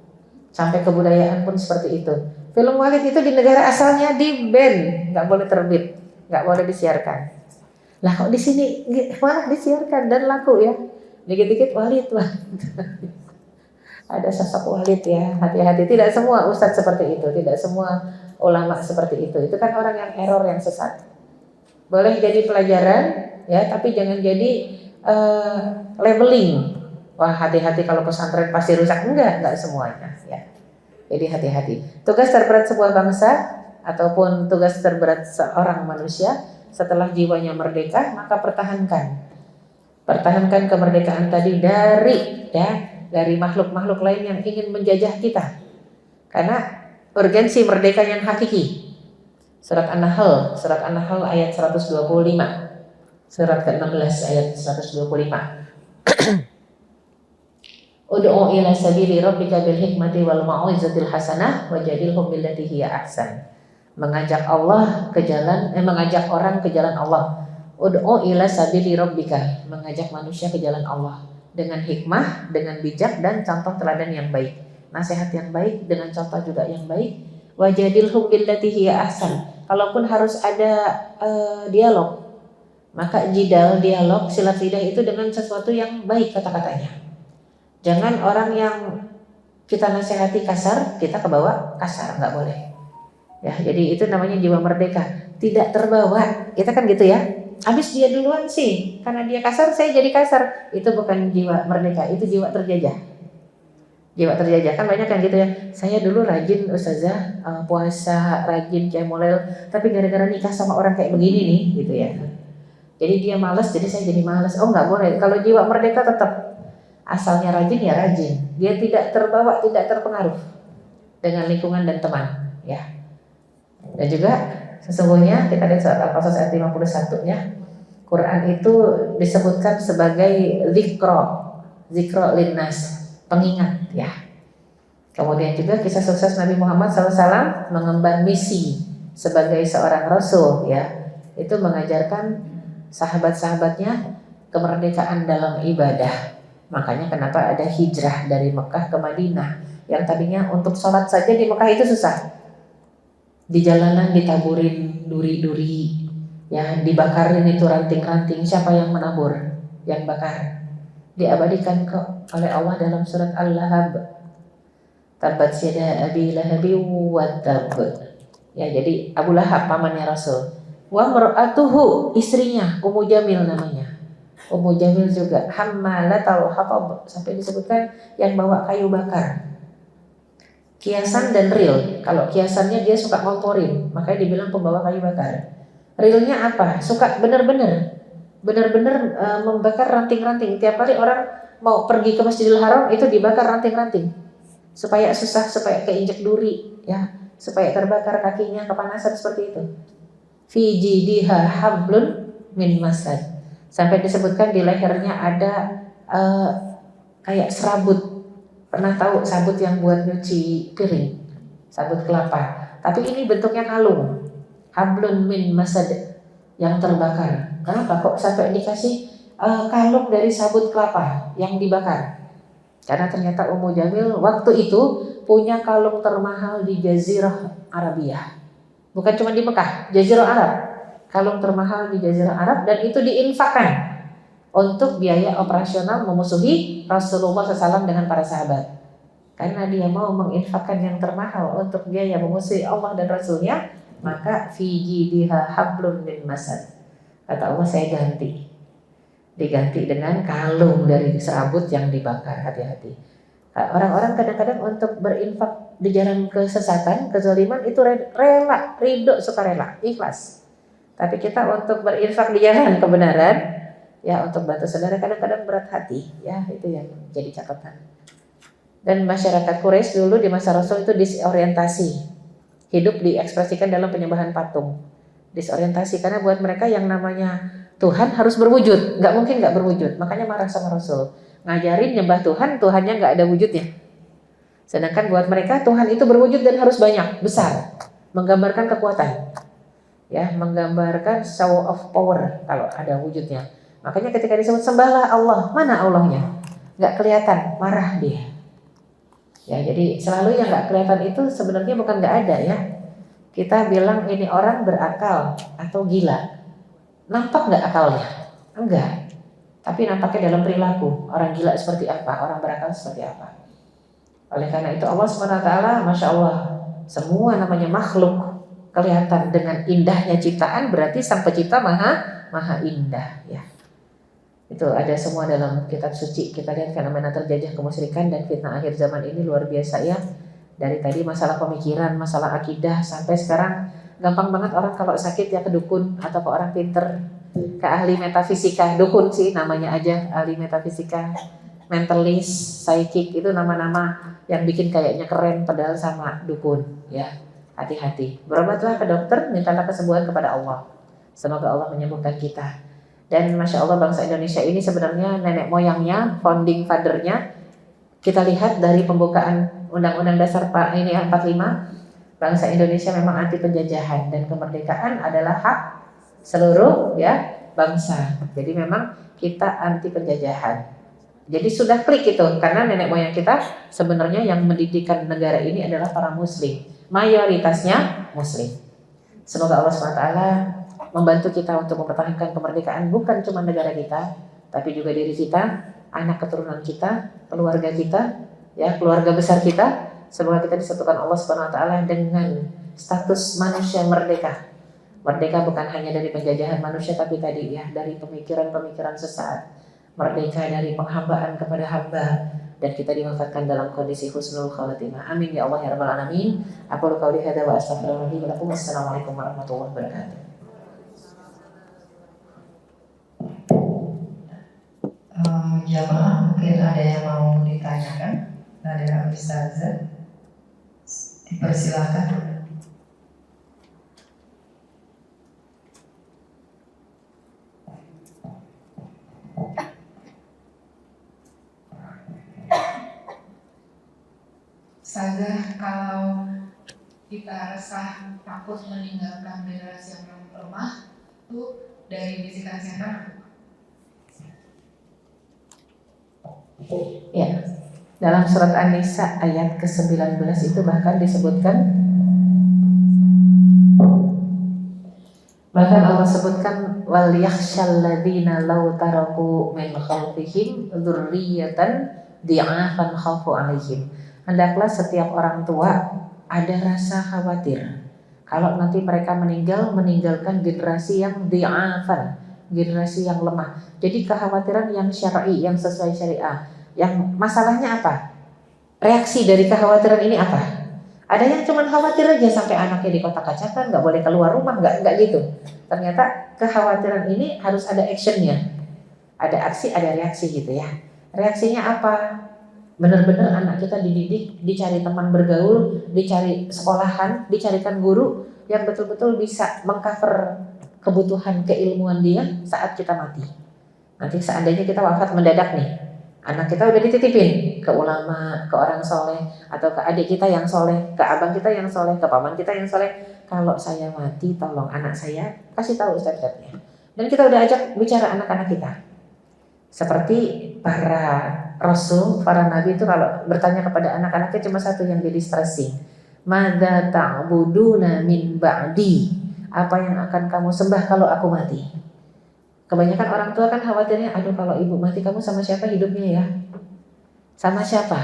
[SPEAKER 2] Sampai kebudayaan pun seperti itu. Film Walid itu di negara asalnya di-ban, nggak boleh terbit, nggak boleh disiarkan. Lah kok di sini malah disiarkan dan laku ya? Dikit-dikit Walid. Ada sosok Walid ya, hati-hati. Tidak semua ustadz seperti itu, tidak semua ulama seperti itu. Itu kan orang yang error, yang sesat. Boleh jadi pelajaran, ya, tapi jangan jadi labeling. Wah, hati-hati kalau pesantren pasti rusak. Enggak semuanya. Ya. Jadi hati-hati. Tugas terberat sebuah bangsa ataupun tugas terberat seorang manusia setelah jiwanya merdeka, maka pertahankan kemerdekaan tadi dari makhluk-makhluk lain yang ingin menjajah kita. Karena urgensi merdeka yang hakiki. Surat An-Nahl ayat 125. Surat ke-16 ayat 125. Ud'u ila sabili rabbika bil hikmati wal mau'izatil hasanah wajadilhum billati hiya ahsan. Mengajak orang ke jalan Allah. Ud'u ila sabili rabbika, mengajak manusia ke jalan Allah dengan hikmah, dengan bijak dan contoh teladan yang baik. Nasihat yang baik dengan contoh juga yang baik. Wajadilhum billati hiya ahsan. Kalaupun harus ada dialog, maka dialog silat lidah itu dengan sesuatu yang baik kata-katanya. Jangan orang yang kita nasihati kasar, kita kebawa kasar, nggak boleh. Ya, jadi itu namanya jiwa merdeka, tidak terbawa. Kita kan gitu ya. Habis dia duluan sih, karena dia kasar, saya jadi kasar. Itu bukan jiwa merdeka, itu jiwa terjajah. Jiwa terjajah kan banyak yang gitu ya. Saya dulu rajin ustazah, puasa, rajin qiyamul, tapi gara-gara nikah sama orang kayak begini nih, gitu ya. Jadi dia malas, jadi saya jadi malas. Oh nggak boleh. Kalau jiwa merdeka tetap. Asalnya rajin ya rajin, dia tidak terbawa, tidak terpengaruh dengan lingkungan dan teman, ya. Dan juga sesungguhnya kita lihat surat Al-Qasas ayat 51 ya, Quran itu disebutkan sebagai zikro linnas, pengingat ya. Kemudian juga kisah sukses Nabi Muhammad SAW mengemban misi sebagai seorang rasul ya. itu mengajarkan sahabat-sahabatnya kemerdekaan dalam ibadah. Makanya kenapa ada hijrah dari Mekah ke Madinah. Yang tadinya untuk sholat saja di Mekah itu susah. Di jalanan ditaburin duri-duri, ya dibakarin itu ranting-ranting. Siapa yang menabur? Yang bakar. Diabadikan kok oleh Allah dalam surat Al-Lahab. Tabat yada abi lahabi wa tab. Ya, jadi Abu Lahab pamannya Rasul. Wa mar'atuhu, istrinya Ummu Jamil namanya. Ummu Jamil juga hammalatal hatab, sampai disebutkan yang bawa kayu bakar. Kiasan dan ril. Kalau kiasannya dia suka ngomporin, makanya dibilang pembawa kayu bakar. Rilnya apa? Suka benar-benar membakar ranting-ranting. Tiap kali orang mau pergi ke Masjidil Haram itu dibakar ranting-ranting supaya susah, supaya keinjek duri, ya, supaya terbakar kakinya, kepanasan seperti itu. Fi jidiha hablun min masad. Sampai disebutkan di lehernya ada kayak serabut. Pernah tahu sabut yang buat nyuci piring, sabut kelapa. Tapi ini bentuknya kalung, hablun min masad, yang terbakar. Kenapa kok sampai dikasih kalung dari sabut kelapa yang dibakar? Karena ternyata Ummu Jamil waktu itu punya kalung termahal di Jazirah Arabia. Bukan cuma di Mekah, Jazirah Arab. Kalung termahal di Jazirah Arab, dan itu diinfakkan untuk biaya operasional memusuhi Rasulullah SAW dengan para sahabat. Karena dia mau menginfakkan yang termahal untuk biaya memusuhi Allah dan Rasulnya, maka fi jidiha hablum min masad. Kata Allah, saya ganti. Diganti dengan kalung dari serabut yang dibakar. Hati-hati. Orang-orang kadang-kadang untuk berinfak di jalan kesesatan, kezaliman itu rela, ridho, sukarela, ikhlas. Tapi kita untuk berinfak di jalan kebenaran, ya untuk bantu saudara kadang-kadang berat hati, ya itu yang jadi catatan. Dan masyarakat Quraisy dulu di masa Rasul itu disorientasi, hidup diekspresikan dalam penyembahan patung, disorientasi karena buat mereka yang namanya Tuhan harus berwujud, nggak mungkin nggak berwujud, makanya marah sama Rasul, ngajarin nyembah Tuhan, Tuhannya nggak ada wujudnya. Sedangkan buat mereka Tuhan itu berwujud dan harus banyak, besar, menggambarkan kekuatan, ya, menggambarkan show of power kalau ada wujudnya. Makanya ketika disebut sembahlah Allah, mana Allahnya? Nggak kelihatan, marah dia. Ya, jadi selalu yang nggak kelihatan itu sebenarnya bukan nggak ada, ya. Kita bilang ini orang berakal atau gila. Nampak nggak akalnya? Enggak. Tapi nampaknya dalam perilaku. Orang gila seperti apa? Orang berakal seperti apa? Oleh karena itu Allah SWT, Masya Allah, semua namanya makhluk kelihatan dengan indahnya ciptaan, berarti Sang Pencipta maha indah, ya. Itu ada semua dalam kitab suci. Kita lihat fenomena terjajah kemusyrikan dan fitnah akhir zaman ini luar biasa, ya. Dari tadi masalah pemikiran, masalah akidah, sampai sekarang gampang banget orang kalau sakit ya ke dukun atau ke orang pinter, ke ahli metafisika. Dukun sih namanya aja, ahli metafisika, mentalist, psychic, itu nama-nama yang bikin kayaknya keren padahal sama dukun, ya. Hati-hati. Berobatlah ke dokter, mintalah kesembuhan kepada Allah. Semoga Allah menyembuhkan kita. Dan Masya Allah bangsa Indonesia ini sebenarnya nenek moyangnya, founding fathernya, kita lihat dari pembukaan Undang-Undang Dasar ini 45, bangsa Indonesia memang anti penjajahan dan kemerdekaan adalah hak seluruh, ya, bangsa. Jadi memang kita anti penjajahan. Jadi sudah klik itu, karena nenek moyang kita sebenarnya yang mendirikan negara ini adalah para muslim, mayoritasnya muslim. Semoga Allah SWT membantu kita untuk mempertahankan kemerdekaan bukan cuma negara kita, tapi juga diri kita, anak keturunan kita, keluarga kita, ya, keluarga besar kita. Semoga kita disatukan Allah SWT dengan status manusia merdeka. Merdeka bukan hanya dari penjajahan manusia, tapi tadi, ya, dari pemikiran-pemikiran sesat. Merdeka dari penghambaan kepada hamba, dan kita diwafatkan dalam kondisi husnul khawatimah. Amin ya Allah ya rabbal alamin. Aqulu qouli hadza wa astaghfirullahi wa lakum. Assalamualaikum warahmatullahi wabarakatuh.
[SPEAKER 1] Jamaah, mungkin ada yang mau ditanyakan, ada Ustazah, dipersilakan.
[SPEAKER 3] Ustazah, kalau kita resah takut meninggalkan generasi yang lemah,
[SPEAKER 1] itu dari bisikan setan.
[SPEAKER 2] Ya, dalam surat An-Nisa ayat ke-19 itu bahkan disebutkan, bahkan Allah sebutkan wal yakhshal ladzina law taraku min khalfihim dzurriyyatan di'afan khafu 'alaihim. Hendaklah setiap orang tua ada rasa khawatir kalau nanti mereka meninggalkan generasi yang di'afan, generasi yang lemah. Jadi kekhawatiran yang syar'i, yang sesuai syariah. Yang masalahnya apa? Reaksi dari kekhawatiran ini apa? Ada yang cuma khawatir aja sampai anaknya di kotak-kacakan, nggak boleh keluar rumah, nggak gitu. Ternyata kekhawatiran ini harus ada actionnya, ada aksi, ada reaksi gitu ya. Reaksinya apa? Benar-benar anak kita dididik, dicari teman bergaul, dicari sekolahan, dicarikan guru yang betul-betul bisa mengcover kebutuhan keilmuan dia saat kita mati. Nanti seandainya kita wafat mendadak nih, anak kita udah dititipin ke ulama, ke orang soleh, atau ke adik kita yang soleh, ke abang kita yang soleh, ke paman kita yang soleh. Kalau saya mati, tolong anak saya kasih tahu ustadz-ustadznya. Dan kita udah ajak bicara anak-anak kita. Seperti para rasul, para nabi itu kalau bertanya kepada anak-anaknya cuma satu yang jadi stressing. Madza ta'buduna min ba'di? Apa yang akan kamu sembah kalau aku mati? Kebanyakan orang tua kan khawatirnya, aduh kalau ibu mati kamu sama siapa hidupnya ya? Sama siapa?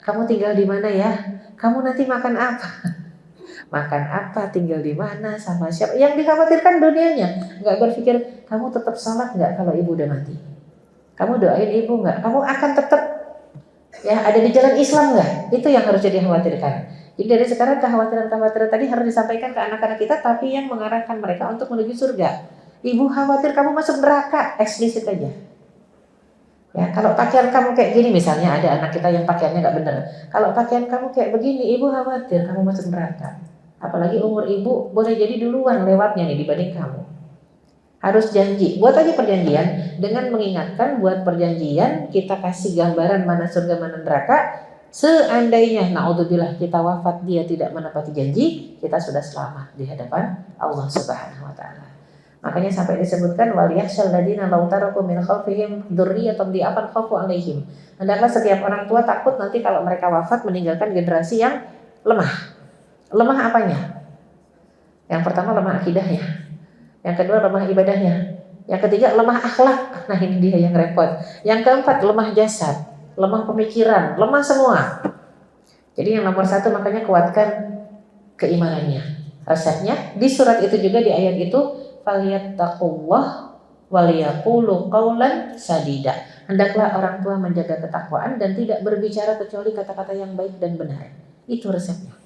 [SPEAKER 2] Kamu tinggal di mana ya? Kamu nanti makan apa? Makan apa, tinggal di mana, sama siapa? Yang dikhawatirkan dunianya. Nggak berpikir, kamu tetap sholat nggak kalau ibu udah mati? Kamu doain ibu nggak? Kamu akan tetap ya ada di jalan Islam nggak? Itu yang harus jadi khawatirkan. Jadi dari sekarang kekhawatiran-kekhawatiran tadi harus disampaikan ke anak-anak kita, tapi yang mengarahkan mereka untuk menuju surga. Ibu khawatir kamu masuk neraka, eksplisit aja. Ya, kalau pakaian kamu kayak gini, misalnya ada anak kita yang pakaiannya nggak benar. Kalau pakaian kamu kayak begini, ibu khawatir kamu masuk neraka. Apalagi umur ibu boleh jadi duluan lewatnya nih dibanding kamu. Harus janji, buat aja perjanjian dengan mengingatkan buat perjanjian kita kasih gambaran mana surga mana neraka. Seandainya naudzubillah kita wafat dia tidak menepati janji, kita sudah selamat di hadapan Allah Subhanahu wa taala. Makanya sampai disebutkan wal yakhshal ladzina law taraku min khalfihim dzurriyyatan di'afan khafu 'alaihim. Hendaklah setiap orang tua takut nanti kalau mereka wafat meninggalkan generasi yang lemah. Lemah apanya? Yang pertama lemah akidahnya, yang kedua lemah ibadahnya, yang ketiga lemah akhlak. Nah ini dia yang repot. Yang keempat lemah jasad, lemah pemikiran, lemah semua. Jadi yang nomor satu makanya kuatkan keimanannya. Resepnya di surat itu juga di ayat itu falyattaqullah waliyaqulu qaulan sadida. Hendaklah orang tua menjaga ketakwaan dan tidak berbicara kecuali kata-kata yang baik dan benar. Itu resepnya.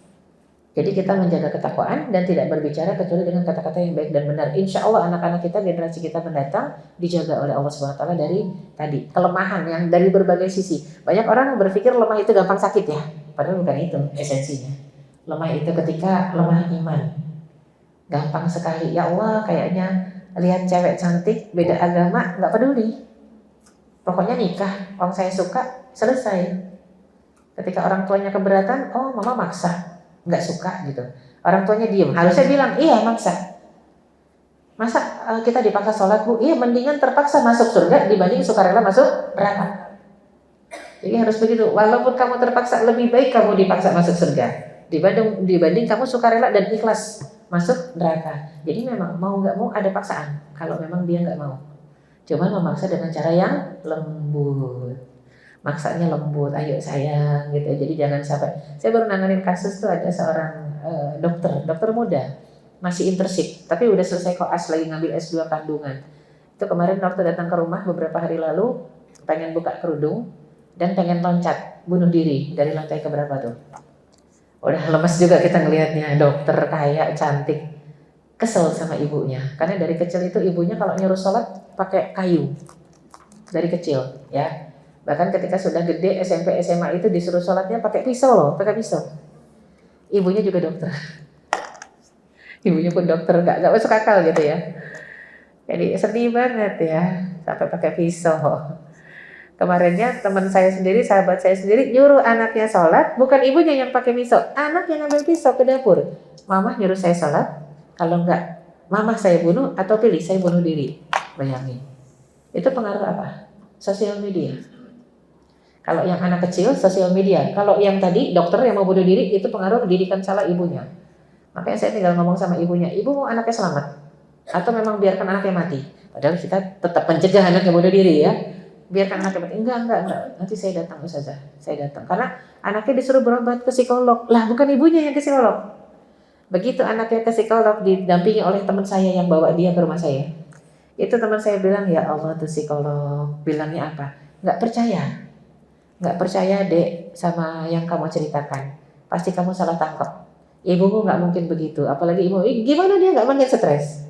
[SPEAKER 2] Jadi kita menjaga ketakwaan dan tidak berbicara kecuali dengan kata-kata yang baik dan benar. Insya Allah anak-anak kita, generasi kita mendatang dijaga oleh Allah SWT dari tadi kelemahan yang dari berbagai sisi. Banyak orang berpikir lemah itu gampang sakit ya, padahal bukan itu esensinya. Lemah itu ketika lemah iman, gampang sekali. Ya Allah, kayaknya lihat cewek cantik beda agama nggak peduli. Pokoknya nikah, orang saya suka selesai. Ketika orang tuanya keberatan, oh mama maksa. Nggak suka gitu. Orang tuanya diem. Harusnya bilang, iya maksa. Masa kita dipaksa sholat bu? Iya mendingan terpaksa masuk surga dibanding sukarela masuk neraka. Jadi harus begitu. Walaupun kamu terpaksa, lebih baik kamu dipaksa masuk surga dibanding kamu sukarela dan ikhlas masuk neraka. Jadi memang mau nggak mau ada paksaan. Kalau memang dia nggak mau. Cuman memaksa dengan cara yang lembut. Maksanya lembut, ayo sayang gitu. Jadi jangan sampai. Saya baru nanganin kasus tuh ada seorang dokter muda, masih internship, tapi udah selesai koas lagi ngambil S2 kandungan. Itu kemarin waktu datang ke rumah beberapa hari lalu, pengen buka kerudung dan pengen loncat bunuh diri dari lantai keberapa tuh. Udah lemes juga kita ngelihatnya, dokter kaya cantik, kesel sama ibunya karena dari kecil itu ibunya kalau nyuruh sholat pakai kayu dari kecil ya. Bahkan ketika sudah gede SMP SMA itu disuruh sholatnya pakai pisau loh, pakai pisau. Ibunya juga dokter. Ibunya pun dokter, nggak masuk akal gitu ya. Jadi sedih banget ya, sampai pakai pisau. Kemarinnya teman saya sendiri, sahabat saya sendiri nyuruh anaknya sholat, bukan ibunya yang pakai pisau, anak yang ngambil pisau ke dapur. Mama nyuruh saya sholat, kalau nggak Mama saya bunuh atau pilih saya bunuh diri. Bayangin. Itu pengaruh apa? Sosial media. Kalau yang anak kecil, sosial media. Kalau yang tadi, dokter yang mau bunuh diri, itu pengaruh didikan salah ibunya. Makanya saya tinggal ngomong sama ibunya, ibu mau anaknya selamat? Atau memang biarkan anaknya mati? Padahal kita tetap mencegah anaknya bunuh diri ya. Biarkan anaknya mati. Enggak. Nanti saya datang Ustazah. Saya datang. Karena anaknya disuruh berobat ke psikolog. Lah bukan ibunya yang ke psikolog. Begitu anaknya ke psikolog didampingi oleh teman saya yang bawa dia ke rumah saya. Itu teman saya bilang, ya Allah tuh psikolog. Bilangnya apa? Nggak percaya dek sama yang kamu ceritakan. Pasti kamu salah tangkap. Ibumu nggak mungkin begitu. Apalagi ibu, gimana dia nggak makin stres?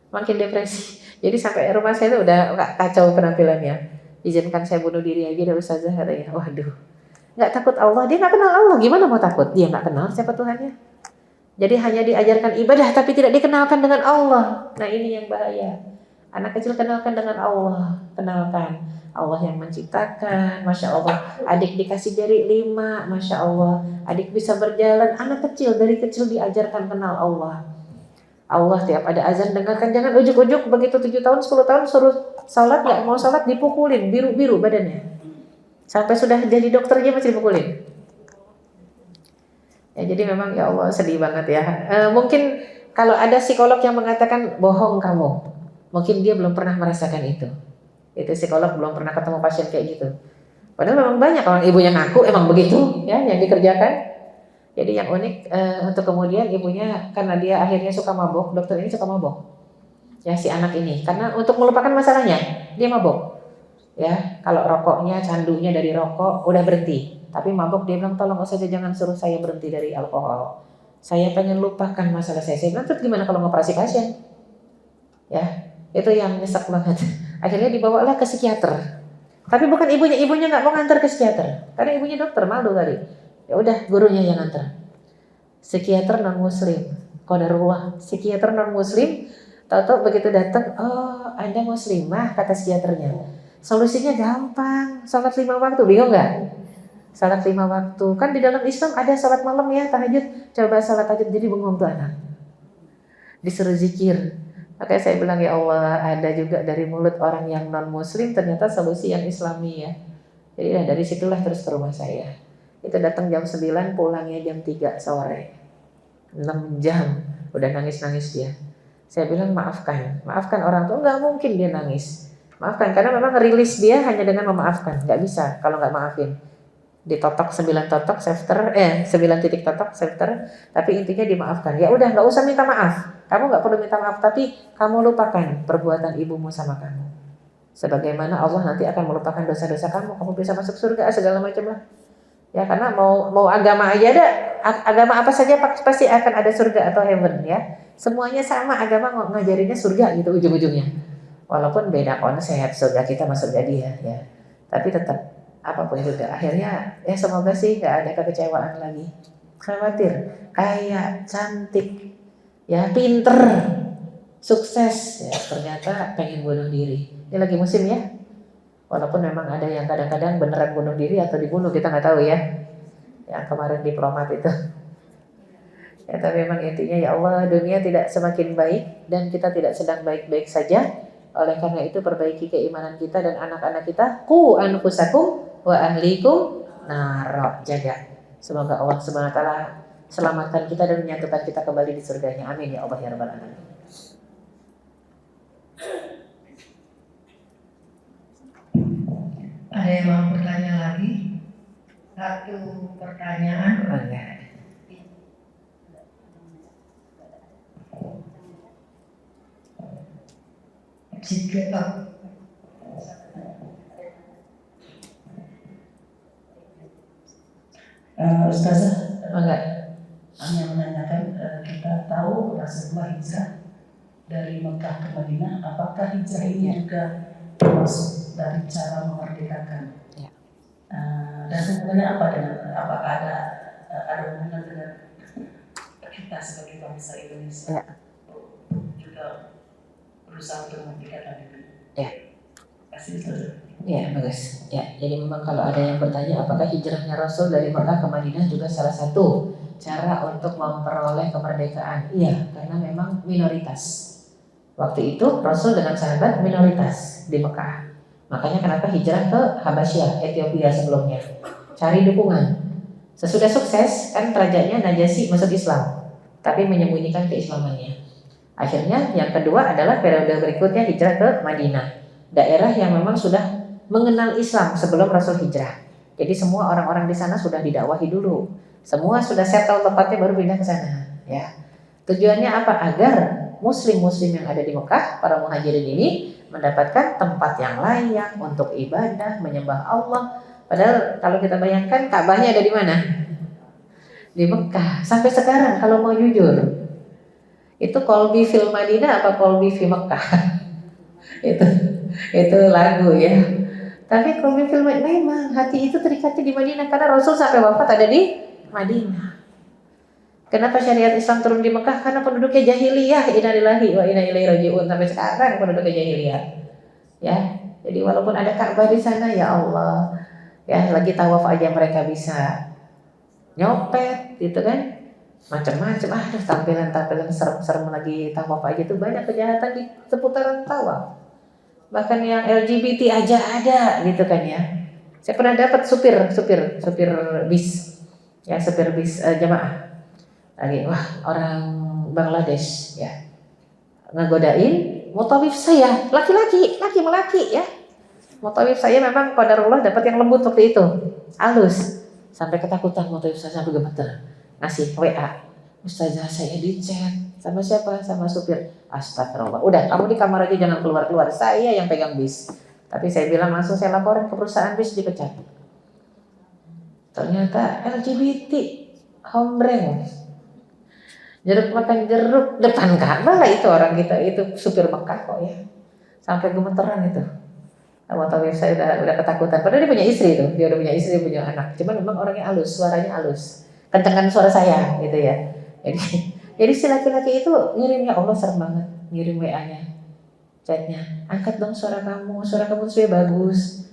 [SPEAKER 2] Makin depresi. Jadi sampai rumah saya itu udah kacau penampilannya. Izinkan saya bunuh diri aja deh Ustazah katanya. Waduh. Nggak takut Allah. Dia nggak kenal Allah. Gimana mau takut? Dia nggak kenal siapa Tuhannya. Jadi hanya diajarkan ibadah tapi tidak dikenalkan dengan Allah. Nah ini yang bahaya. Anak kecil kenalkan dengan Allah. Kenalkan Allah yang menciptakan. Masya Allah. Adik dikasih jari 5. Masya Allah. Adik bisa berjalan. Anak kecil dari kecil diajarkan kenal Allah. Allah tiap ada azan dengarkan. Jangan ujuk-ujuk begitu 7 tahun 10 tahun suruh sholat. Gak mau sholat dipukulin. Biru-biru badannya. Sampai sudah jadi dokter aja masih dipukulin. Ya, jadi memang ya Allah sedih banget ya. Mungkin kalau ada psikolog yang mengatakan bohong kamu, mungkin dia belum pernah merasakan itu. Itu psikolog belum pernah ketemu pasien kayak gitu. Padahal memang banyak orang ibunya ngaku emang begitu ya yang dikerjakan. Jadi yang unik untuk kemudian ibunya karena dia akhirnya suka mabok, dokter ini suka mabok. Ya si anak ini karena untuk melupakan masalahnya dia mabok. Ya kalau rokoknya candunya dari rokok udah berhenti. Tapi mabok dia bilang tolong saja jangan suruh saya berhenti dari alkohol. Saya pengen lupakan masalah saya. Saya bilang terus gimana kalau ngoperasi pasien? Ya itu yang nyesek banget. Akhirnya dibawalah ke psikiater. Tapi bukan ibunya nggak mau ngantar ke psikiater. Karena ibunya dokter malu kali. Ya udah gurunya yang ngantar. Psikiater non muslim. Qadarullah. Psikiater non muslim. Tahu-tahu begitu datang, oh Anda muslimah kata psikiaternya. Solusinya gampang. Salat 5 waktu. Bingung nggak? Salat 5 waktu. Kan di dalam Islam ada salat malam ya, tahajud. Coba salat tahajud jadi bengong tuh anak. Disuruh zikir. Makanya saya bilang ya Allah, ada juga dari mulut orang yang non muslim ternyata solusi yang islami ya. Jadi dari situlah terus ke rumah saya. Itu datang jam 9, pulangnya jam 3 sore. 6 jam. Udah nangis-nangis dia. Saya bilang maafkan orang tua. Enggak mungkin dia nangis. Maafkan, karena memang rilis dia hanya dengan memaafkan. Enggak bisa kalau enggak maafin. Ditotok 9 totok safter 9 titik totok safter, tapi intinya dimaafkan. Ya udah nggak usah minta maaf, kamu nggak perlu minta maaf, tapi kamu lupakan perbuatan ibumu sama kamu. Sebagaimana Allah nanti akan melupakan dosa-dosa kamu bisa masuk surga segala macam lah. Ya karena mau agama aja ada, agama apa saja pasti akan ada surga atau heaven ya. Semuanya sama, agama ngajarinnya surga gitu ujung-ujungnya. Walaupun beda konsep, surga kita sama surga dia ya. Tapi tetap apapun juga akhirnya ya semoga sih nggak ada kekecewaan lagi. Khawatir kaya cantik ya pinter sukses ya ternyata pengen bunuh diri. Ini lagi musim ya, walaupun memang ada yang kadang-kadang beneran bunuh diri atau dibunuh kita nggak tahu ya. Yang kemarin diplomat itu ya, tapi memang intinya ya Allah dunia tidak semakin baik dan kita tidak sedang baik-baik saja. Oleh karena itu perbaiki keimanan kita dan anak-anak kita. Qu anfusakum wa ahlikum nar, jaga. Semoga Allah Subhanahu wa taala selamatkan kita dan menyatukan kita kembali di surganya. Amin ya Allah ya rabbal alamin.
[SPEAKER 1] Ada yang mau bertanya lagi? Satu pertanyaan. Jika Ustazah, hanya menanyakan, kita tahu Rasulullah hijrah dari Mekah ke Madinah, apakah hijrah ini juga termasuk dari cara memerdekakan? Ya. Dan hubungannya apa dengan, apakah ada hubungan dengan kita sebagai bangsa Indonesia? Ya. Juga berusaha untuk memerdekakan diri. Ya. Kasih Ustazah.
[SPEAKER 2] Ya bagus. Ya, jadi memang kalau ada yang bertanya apakah hijrahnya Rasul dari Mekah ke Madinah juga salah satu cara untuk memperoleh kemerdekaan? Iya, karena memang minoritas. Waktu itu Rasul dengan sahabat minoritas di Mekah. Makanya kenapa hijrah ke Habasyah, Ethiopia sebelumnya. Cari dukungan. Sesudah sukses, kan rajanya Najasyi masuk Islam, tapi menyembunyikan keislamannya. Akhirnya yang kedua adalah periode berikutnya hijrah ke Madinah, daerah yang memang sudah mengenal Islam sebelum Rasul hijrah. Jadi semua orang-orang di sana sudah didakwahi dulu. Semua sudah settle tempatnya baru pindah ke sana, ya. Tujuannya apa? Agar muslim-muslim yang ada di Mekah, para muhajirin ini mendapatkan tempat yang layak untuk ibadah, menyembah Allah. Padahal kalau kita bayangkan Ka'bahnya ada di mana? Di Mekah. Sampai sekarang kalau mau jujur, itu Qalbi fil Madinah apa Qalbi fi Mekah? itu lagu ya. Tapi Qalbi fil Madinah, memang hati itu terikatnya di Madinah karena Rasul sampai wafat ada di Madinah. Kenapa syariat Islam turun di Mekah? Karena penduduknya jahiliyah, inna lillahi wa inna ilaihi raji'un, sampai sekarang penduduknya jahiliyah. Ya, jadi walaupun ada Ka'bah di sana, ya Allah, ya lagi tawaf aja mereka bisa nyopet, gitu kan, macam-macam. Tampilan-tampilan serem-serem lagi tawaf aja tuh banyak kejahatan di seputaran tawaf. Bahkan yang LGBT aja ada, gitu kan ya. Saya pernah dapat supir bis, ya supir bis jamaah. Lagi, wah orang Bangladesh ya ngegodain mutawif saya, laki-laki ya. Mutawif saya memang qadarullah dapat yang lembut waktu itu, halus, sampai ketakutan mutawif saya sampai gemeter. Ngasih WA, ustazah saya dicet sama siapa? Sama supir. Astagfirullah. Udah, kamu di kamar aja jangan keluar, saya yang pegang bis. Tapi saya bilang langsung saya laporan ke perusahaan bis, dipecat. Ternyata LGBT, hombreng. Jeruk makan jeruk depan Ka'bah lah itu orang kita, itu supir Mekah kok ya. Sampai gemeteran itu. Mutawif saya udah ketakutan. Padahal dia punya istri tuh, dia udah punya istri, punya anak. Cuman memang orangnya halus, suaranya halus. Kencengkan suara saya gitu ya. Jadi si laki-laki itu ngirim, ya Allah serem banget, ngirim WA-nya, chatnya, angkat dong suara kamu sudah bagus.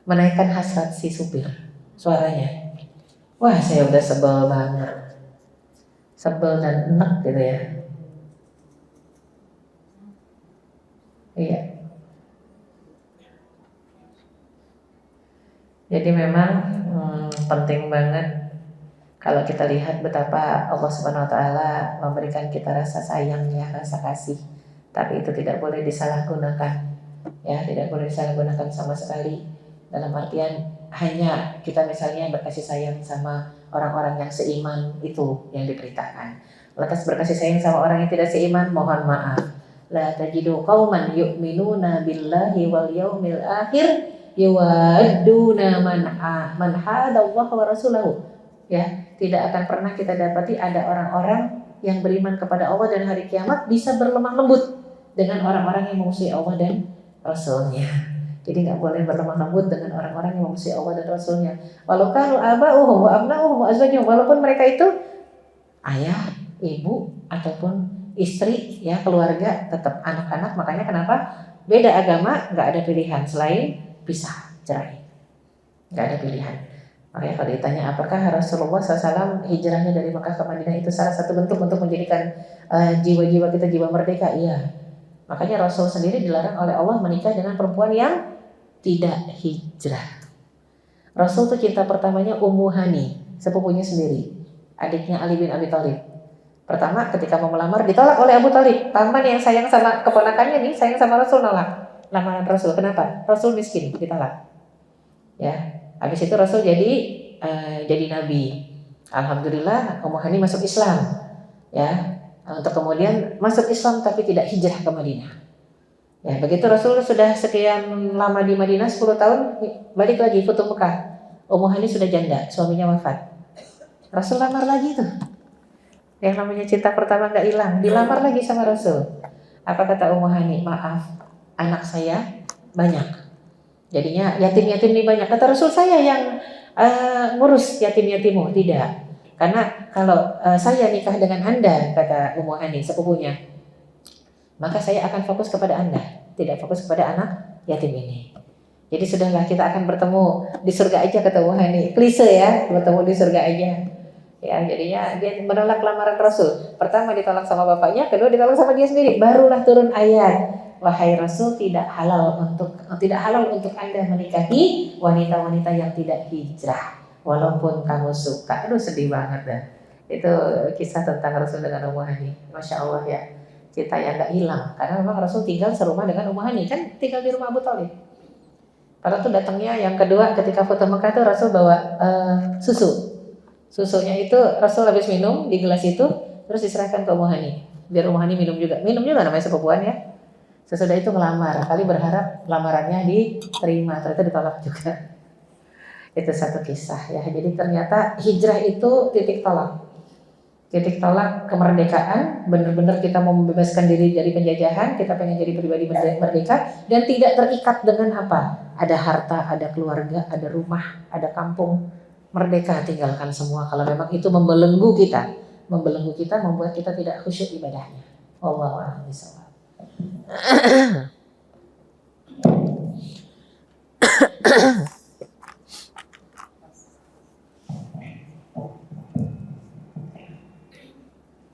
[SPEAKER 2] Menaikkan hasrat si supir, suaranya. Wah saya udah sebel banget. Sebel dan enak gitu ya. Iya. Jadi memang penting banget kalau kita lihat betapa Allah Subhanahu wa taala memberikan kita rasa sayang ya, rasa kasih. Tapi itu tidak boleh disalahgunakan. Ya, tidak boleh disalahgunakan sama sekali. Dalam artian hanya kita misalnya berkasih sayang sama orang-orang yang seiman, itu yang diberitakan. Lantas berkasih sayang sama orang yang tidak seiman, mohon maaf. La tajidu qauman yu'minuna billahi wal yaumil akhir yuwadduna man hadallaha wa rasulahu. Ya, tidak akan pernah kita dapati ada orang-orang yang beriman kepada Allah dan hari kiamat bisa berlemah lembut dengan orang-orang yang memusuhi Allah dan Rasulnya. Jadi nggak boleh berlemah lembut dengan orang-orang yang memusuhi Allah dan Rasulnya. Walau kanu aba'uhum wa abna'uhum wa azwajuhum, walaupun mereka itu ayah, ibu ataupun istri, ya keluarga, tetap anak-anak. Makanya kenapa beda agama nggak ada pilihan selain pisah, cerai. Nggak ada pilihan. Makanya kalau ditanya apakah Rasulullah SAW hijrahnya dari Mekah ke Madinah itu salah satu bentuk untuk menjadikan jiwa-jiwa kita jiwa merdeka, iya. Makanya Rasul sendiri dilarang oleh Allah menikah dengan perempuan yang tidak hijrah. Rasul tuh cinta pertamanya Ummu Hani, sepupunya sendiri, adiknya Ali bin Abi Thalib. Pertama ketika mau melamar ditolak oleh Abu Thalib. Paman yang sayang sama keponakannya nih, sayang sama Rasul, nolak lamaran Rasul. Kenapa? Rasul miskin, ditolak. Ya, habis itu Rasul jadi nabi. Alhamdulillah Ummu Hani masuk Islam. Ya, untuk kemudian masuk Islam tapi tidak hijrah ke Madinah. Ya, begitu Rasul sudah sekian lama di Madinah, 10 tahun, balik lagi Futuh Mekah. Ummu Hani sudah janda, suaminya wafat. Rasul lamar lagi tuh. Yang namanya cinta pertama gak hilang, dilamar lagi sama Rasul. Apa kata Ummu Hani? Maaf, anak saya banyak. Jadinya yatim-yatim ini banyak. Kata Rasul, saya yang ngurus yatim-yatimmu. Tidak. Karena kalau saya nikah dengan Anda, kata Ummu Hani, sepupunya, maka saya akan fokus kepada Anda, tidak fokus kepada anak yatim ini. Jadi sudahlah, kita akan bertemu di surga aja, kata Ummu Hani. Klise ya, bertemu di surga aja. Ya, jadinya dia menolak lamaran Rasul. Pertama ditolak sama bapaknya, kedua ditolak sama dia sendiri. Barulah turun ayat, wahai Rasul, tidak halal untuk Anda menikahi wanita-wanita yang tidak hijrah, walaupun kamu suka. Aduh, sedih banget dah. Itu kisah tentang Rasul dengan Ummu Hani. Masya Allah ya, kita yang nggak hilang. Karena memang Rasul tinggal serumah dengan Ummu Hani, kan tinggal di rumah Abu Thalib. Padahal tuh datangnya yang kedua ketika foto Mekah tuh Rasul bawa susu. Susunya itu Rasul habis minum di gelas itu, terus diserahkan ke Ummu Hani. Biar Ummu Hani minum juga namanya sepupuan ya. Sesudah itu ngelamar, kali berharap lamarannya diterima, ternyata ditolak juga. Itu satu kisah ya. Jadi ternyata hijrah itu titik tolak. Titik tolak kemerdekaan, benar-benar kita mau membebaskan diri dari penjajahan, kita pengen jadi pribadi merdeka dan tidak terikat dengan apa? Ada harta, ada keluarga, ada rumah, ada kampung. Merdeka, tinggalkan semua kalau memang itu membelenggu kita, membuat kita tidak khusyuk ibadahnya. Wallahu a'lam bishawab.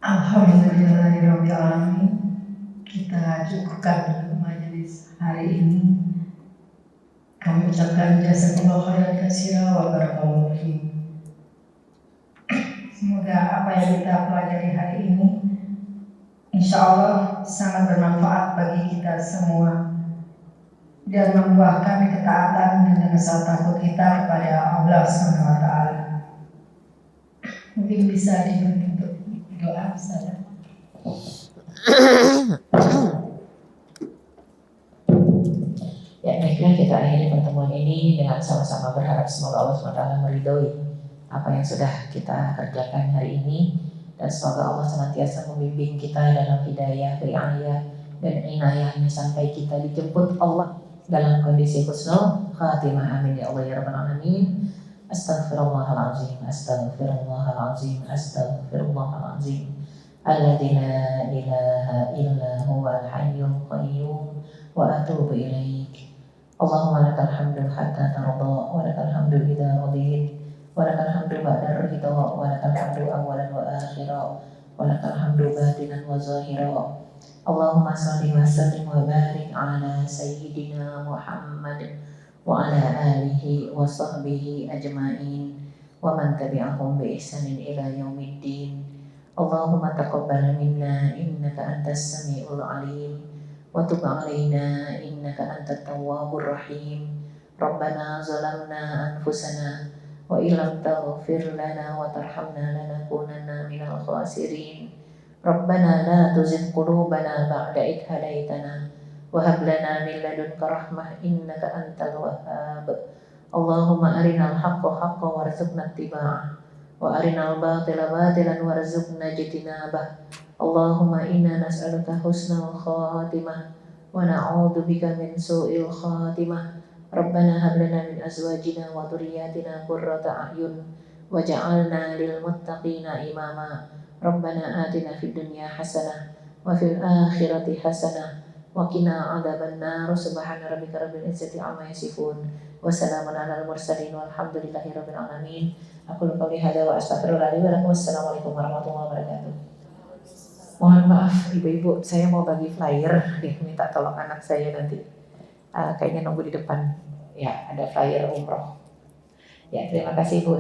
[SPEAKER 1] Alhamdulillahirabbil alamin. Kita cukupkan dulu majelis hari ini. Kami ucapkan jazakallahu khairan katsira wa barakallahu fiik. Semoga apa yang kita pelajari hari ini insya Allah sangat bermanfaat bagi kita semua dan membuahkan ketaatan dan rasa takut kita kepada Allah Subhanahu wa taala. Mungkin bisa dibentuk doa saja.
[SPEAKER 2] Ya, baiklah, kita akhiri pertemuan ini dengan sama-sama berharap semoga Allah SWT meridhoi apa yang sudah kita kerjakan hari ini, dan semoga Allah senantiasa membimbing kita dalam hidayah, riayah, dan inayahnya sampai kita dijemput Allah dalam kondisi husnul khatimah. Amin ya Allah ya rabbal alamin. Astaghfirullahalazim, astaghfirullahalazim, astaghfirullahalazim. Alladzi la ilaha illa huwal hayyul qayyum wa atubu ilaik. Allahumma lakal hamdu hatta tarda, wa lakal hamdu idza radit, wa lakal hamdu ba'da ridha, wa lakal hamdu awwalan wa akhira, wa lakal hamdu batinan wa zahira. Allahumma shalli wa sallim wa barik ala sayyidina Muhammad wa ala alihi wa sahbihi ajma'in wa man tabi'ahum bi ihsanin ila yaumiddin. Allahumma taqabbal minna innaka antas samiul alim wa tub alaina innaka antat tawwabur rahim. Rabbana zalamna anfusana wa illam taghfir lana wa tarhamna lanakunanna minal khasirin. Rabbana la tuzigh qulubana ba'da idh hadaitana wa hab lana min ladunka rahmah innaka antal wahhab. Allahumma arinal haqqa haqqan warzuqna ittiba'ah wa arinal batila batilan warzuqna ijtinabah. Allahumma inna nas'aluka husnal khatimah wa na'udzu bika min su'il khatimah. Rabbana hab lana min azwajina wa dhurriyyatina qurrata a'yun waj'alna lil muttaqina imama. Rabbana atina fid dunya hasanah wa fil akhirati hasanah wa qina adzabannar. Subhana rabbika rabbil izzati amma yasifun wa salamun alal mursalin walhamdulillahi rabbil alamin. Aku lupa hadza wa astaghfirullah li wa lakum. Wassalamualaikum warahmatullahi wabarakatuh. Mohon maaf ibu-ibu, saya mau bagi flyer, minta tolong anak saya nanti. Kayaknya nunggu di depan. Ya, ada flyer umroh. Ya, terima kasih Bu.